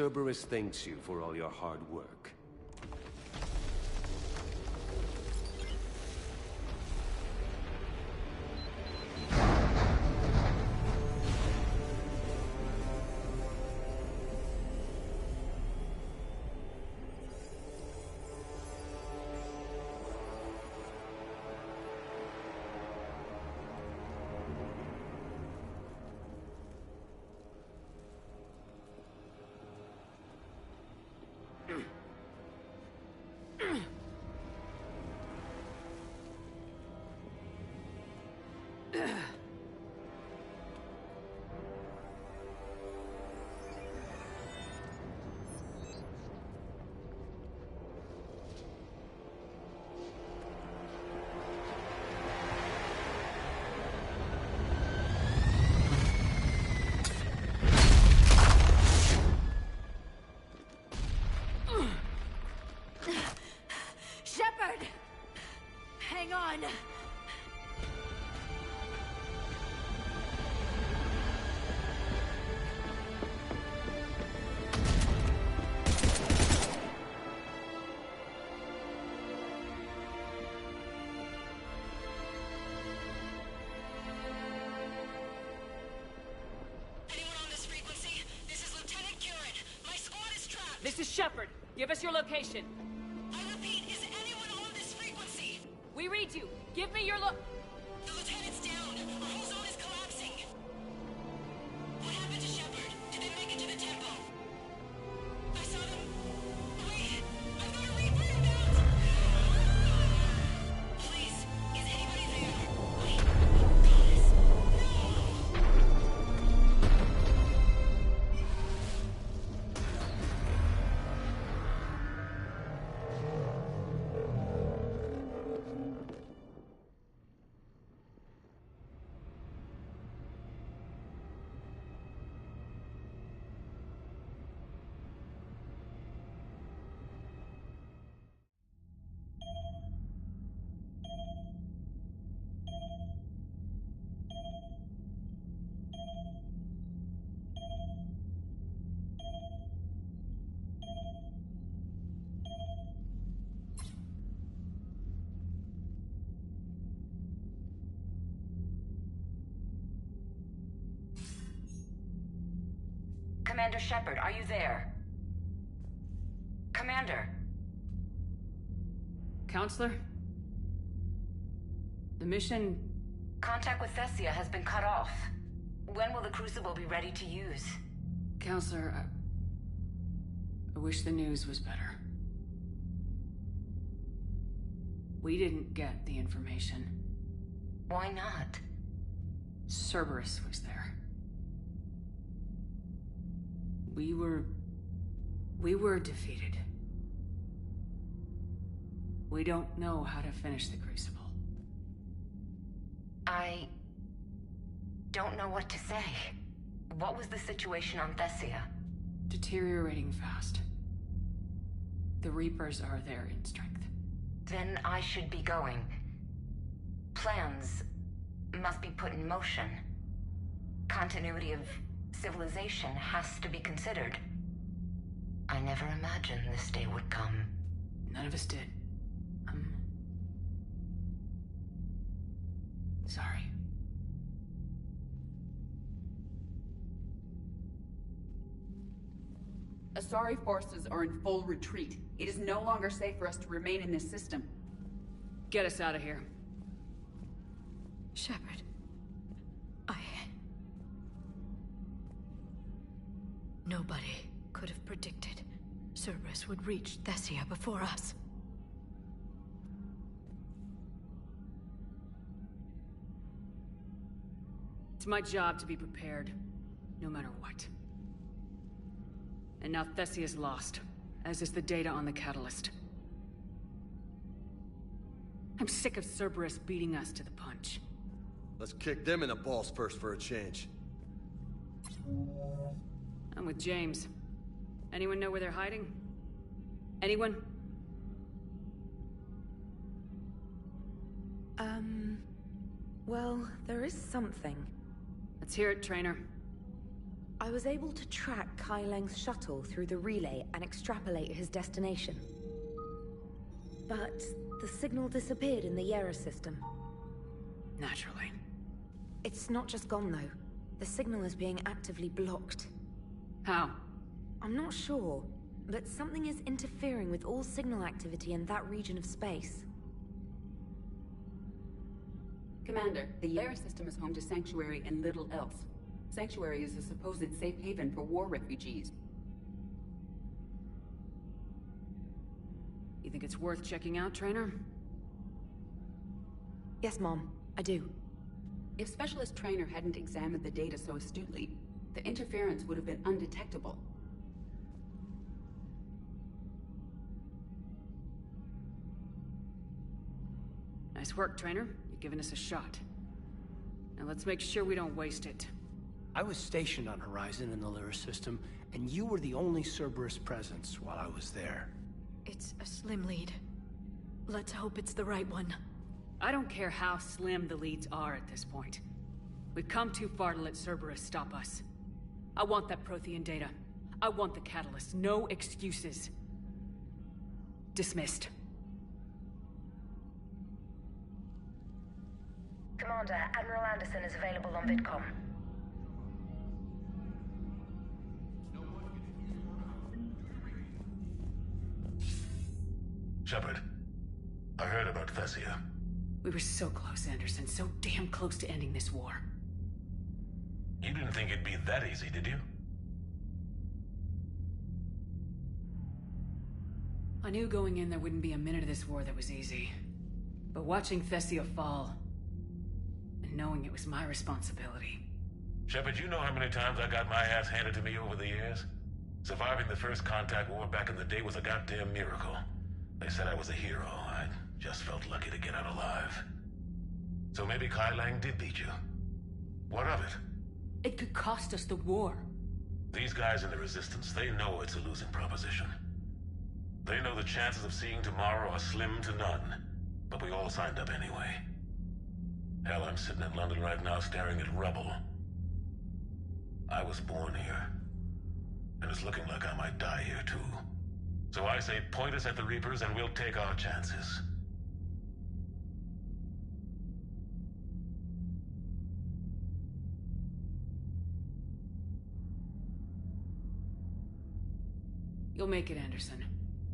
Cerberus thanks you for all your hard work. Shepard! Hang on! This is Shepard. Give us your location. I repeat, is anyone on this frequency? We read you. Give me your The lieutenant's down. Our whole zone is collapsing. What happened to Shepard? Did they make it to the temple? I saw them. Wait, I've got a Reaper inbound. Please, is anybody there? Wait, goddess. Commander Shepard, are you there? Commander! Counselor? The mission... Contact with Thessia has been cut off. When will the Crucible be ready to use? Counselor, I wish the news was better. We didn't get the information. Why not? Cerberus was there. We were defeated. We don't know how to finish the Crucible. I don't know what to say. What was the situation on Thessia? Deteriorating fast. The Reapers are there in strength. Then I should be going. Plans must be put in motion. Continuity of civilization has to be considered. I never imagined this day would come. None of us did. Sorry. Asari forces are in full retreat. It is no longer safe for us to remain in this system. Get us out of here. Shepard. Nobody could have predicted Cerberus would reach Thessia before us. It's my job to be prepared, no matter what. And now Thessia's lost, as is the data on the catalyst. I'm sick of Cerberus beating us to the punch. Let's kick them in the balls first for a change. I'm with James. Anyone know where they're hiding? Anyone? Well, there is something. Let's hear it, Trainer. I was able to track Kai Leng's shuttle through the relay and extrapolate his destination. But the signal disappeared in the Yera system. Naturally. It's not just gone, though. The signal is being actively blocked. How? I'm not sure, but something is interfering with all signal activity in that region of space. Commander, the Yara system is home to Sanctuary and little else. Sanctuary is a supposed safe haven for war refugees. You think it's worth checking out, Trainer? Yes, Mom, I do. If Specialist Trainer hadn't examined the data so astutely, the interference would have been undetectable. Nice work, Trainer. You've given us a shot. Now let's make sure we don't waste it. I was stationed on Horizon in the Lyra system, and you were the only Cerberus presence while I was there. It's a slim lead. Let's hope it's the right one. I don't care how slim the leads are at this point. We've come too far to let Cerberus stop us. I want that Prothean data. I want the catalyst. No excuses. Dismissed. Commander, Admiral Anderson is available on VidCom. Shepard, I heard about Thessia. We were so close, Anderson. So damn close to ending this war. You didn't think it'd be that easy, did you? I knew going in there wouldn't be a minute of this war that was easy. But watching Thessia fall, and knowing it was my responsibility. Shepard, you know how many times I got my ass handed to me over the years? Surviving the first contact war back in the day was a goddamn miracle. They said I was a hero. I just felt lucky to get out alive. So maybe Kai Lang did beat you. What of it? It could cost us the war. These guys in the Resistance, they know it's a losing proposition. They know the chances of seeing tomorrow are slim to none. But we all signed up anyway. Hell, I'm sitting in London right now staring at rubble. I was born here. And it's looking like I might die here too. So I say point us at the Reapers and we'll take our chances. You'll make it, Anderson.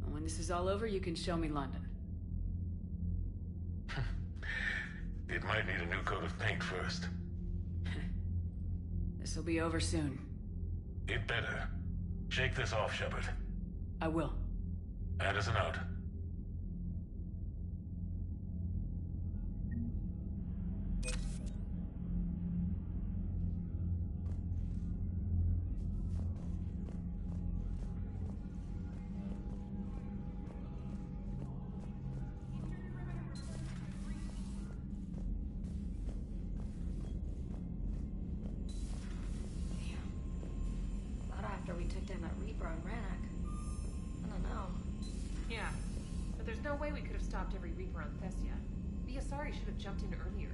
And when this is all over, you can show me London. It might need a new coat of paint first. This'll be over soon. It better. Shake this off, Shepard. I will. Anderson out. Not after we took down that Reaper on Rannoch. I don't know. Yeah, but there's no way we could have stopped every Reaper on Thessia. BSRI should have jumped in earlier.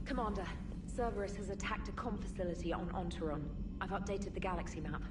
Commander, Cerberus has attacked a comm facility on Ontaron. I've updated the galaxy map.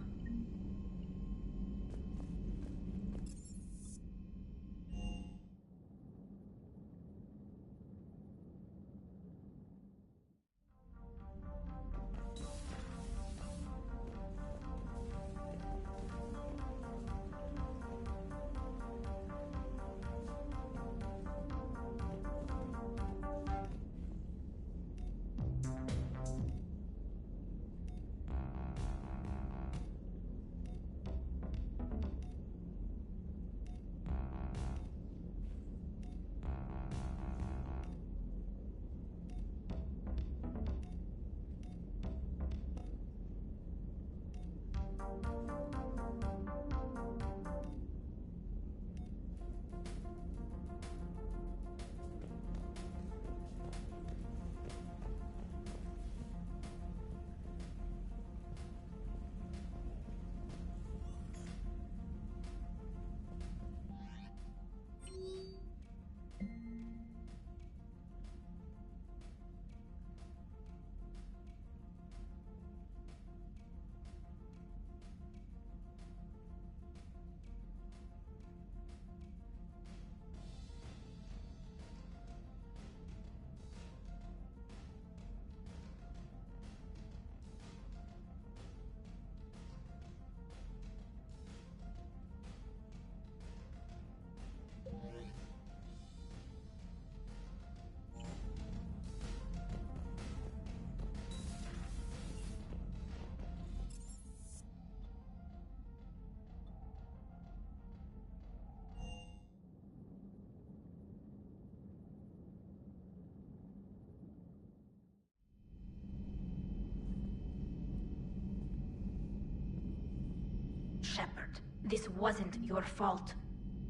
Shepard. This wasn't your fault.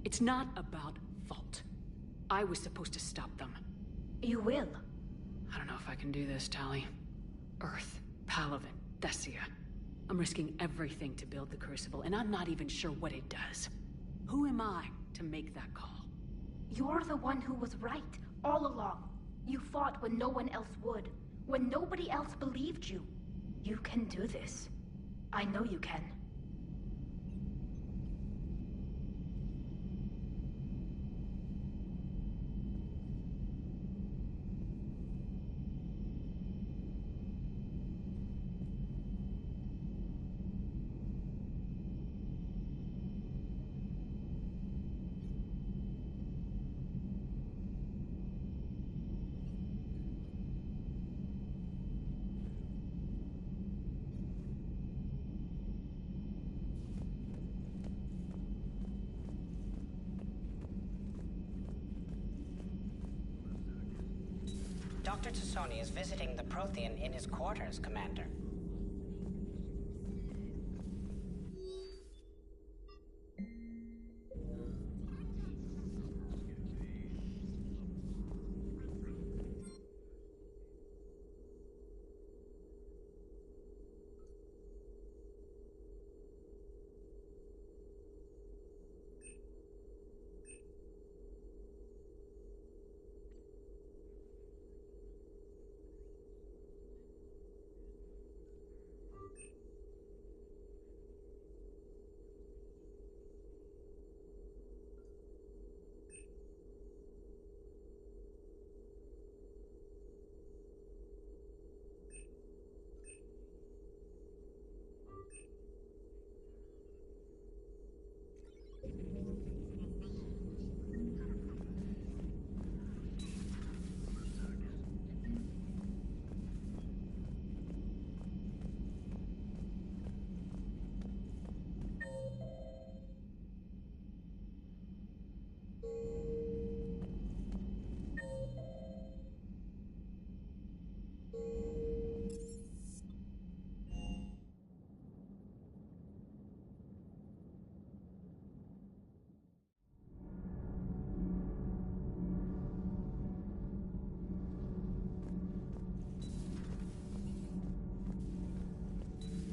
It's not about fault. I was supposed to stop them. You will. I don't know if I can do this, Tali. Earth, Palaven, Thessia. I'm risking everything to build the Crucible, and I'm not even sure what it does. Who am I to make that call? You're the one who was right, all along. You fought when no one else would, when nobody else believed you. You can do this. I know you can. Dr. Tassoni is visiting the Prothean in his quarters, Commander.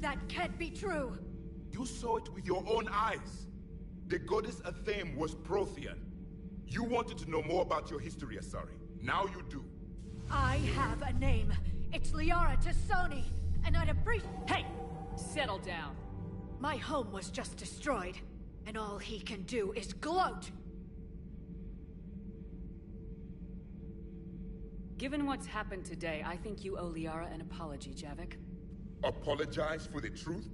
That can't be true! You saw it with your own eyes. The goddess Athame was Prothean. You wanted to know more about your history, Asari. Now you do. I have a name. It's Liara Tassoni, and I'd appreciate— Hey! Settle down. My home was just destroyed, and all he can do is gloat! Given what's happened today, I think you owe Liara an apology, Javik. Apologize for the truth?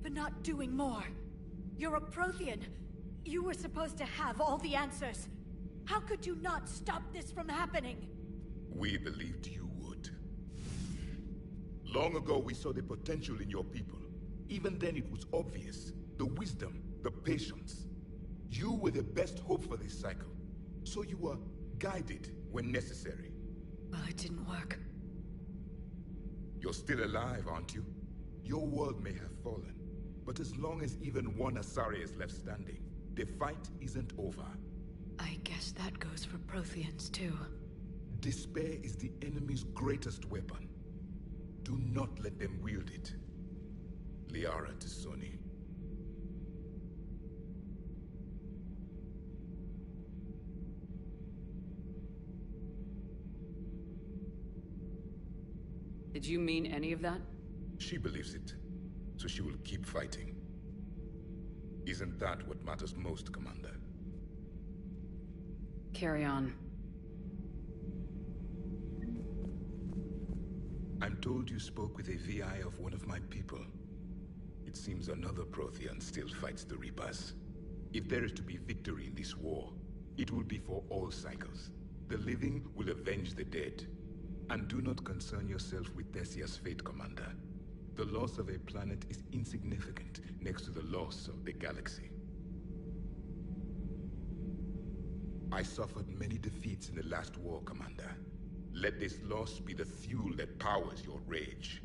For not doing more. You're a Prothean. You were supposed to have all the answers. How could you not stop this from happening? We believed you would. Long ago, we saw the potential in your people. Even then, it was obvious. The wisdom, the patience. You were the best hope for this cycle. So you were guided when necessary. Well, it didn't work. You're still alive, aren't you? Your world may have fallen, but as long as even one Asari is left standing, the fight isn't over. I guess that goes for Protheans, too. Despair is the enemy's greatest weapon. Do not let them wield it. Liara Tassoni. Did you mean any of that? She believes it, so she will keep fighting. Isn't that what matters most, Commander? Carry on. I'm told you spoke with a VI of one of my people. It seems another Prothean still fights the Reapers. If there is to be victory in this war, it will be for all cycles. The living will avenge the dead. And do not concern yourself with Thessia's fate, Commander. The loss of a planet is insignificant next to the loss of the galaxy. I suffered many defeats in the last war, Commander. Let this loss be the fuel that powers your rage.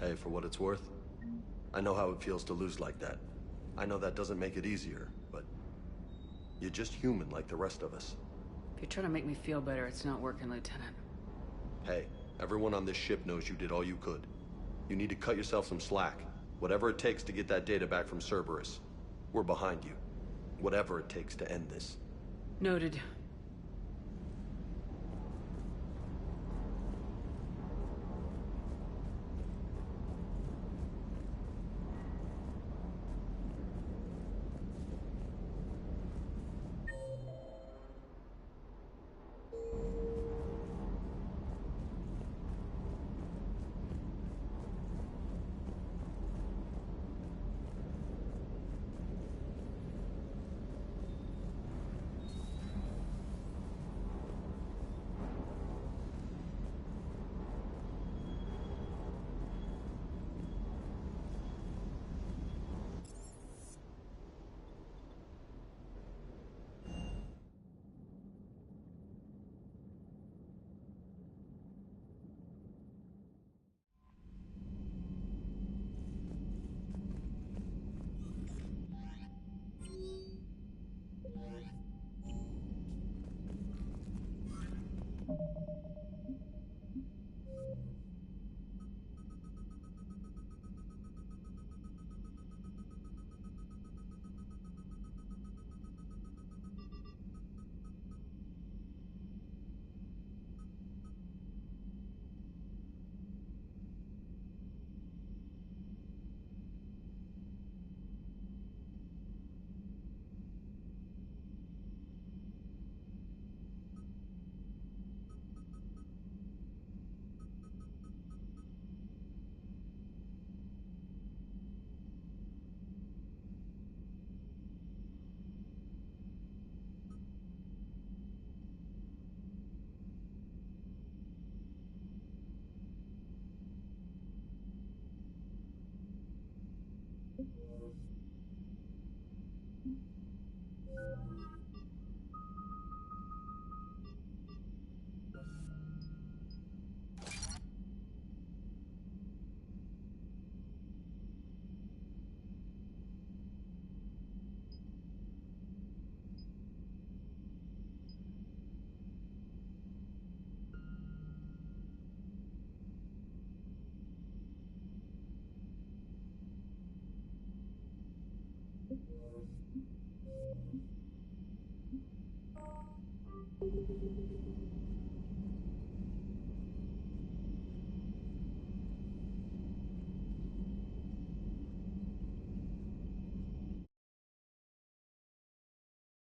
Hey, for what it's worth, I know how it feels to lose like that. I know that doesn't make it easier, but you're just human like the rest of us. If you're trying to make me feel better, it's not working, Lieutenant. Hey, everyone on this ship knows you did all you could. You need to cut yourself some slack. Whatever it takes to get that data back from Cerberus. We're behind you. Whatever it takes to end this. Noted.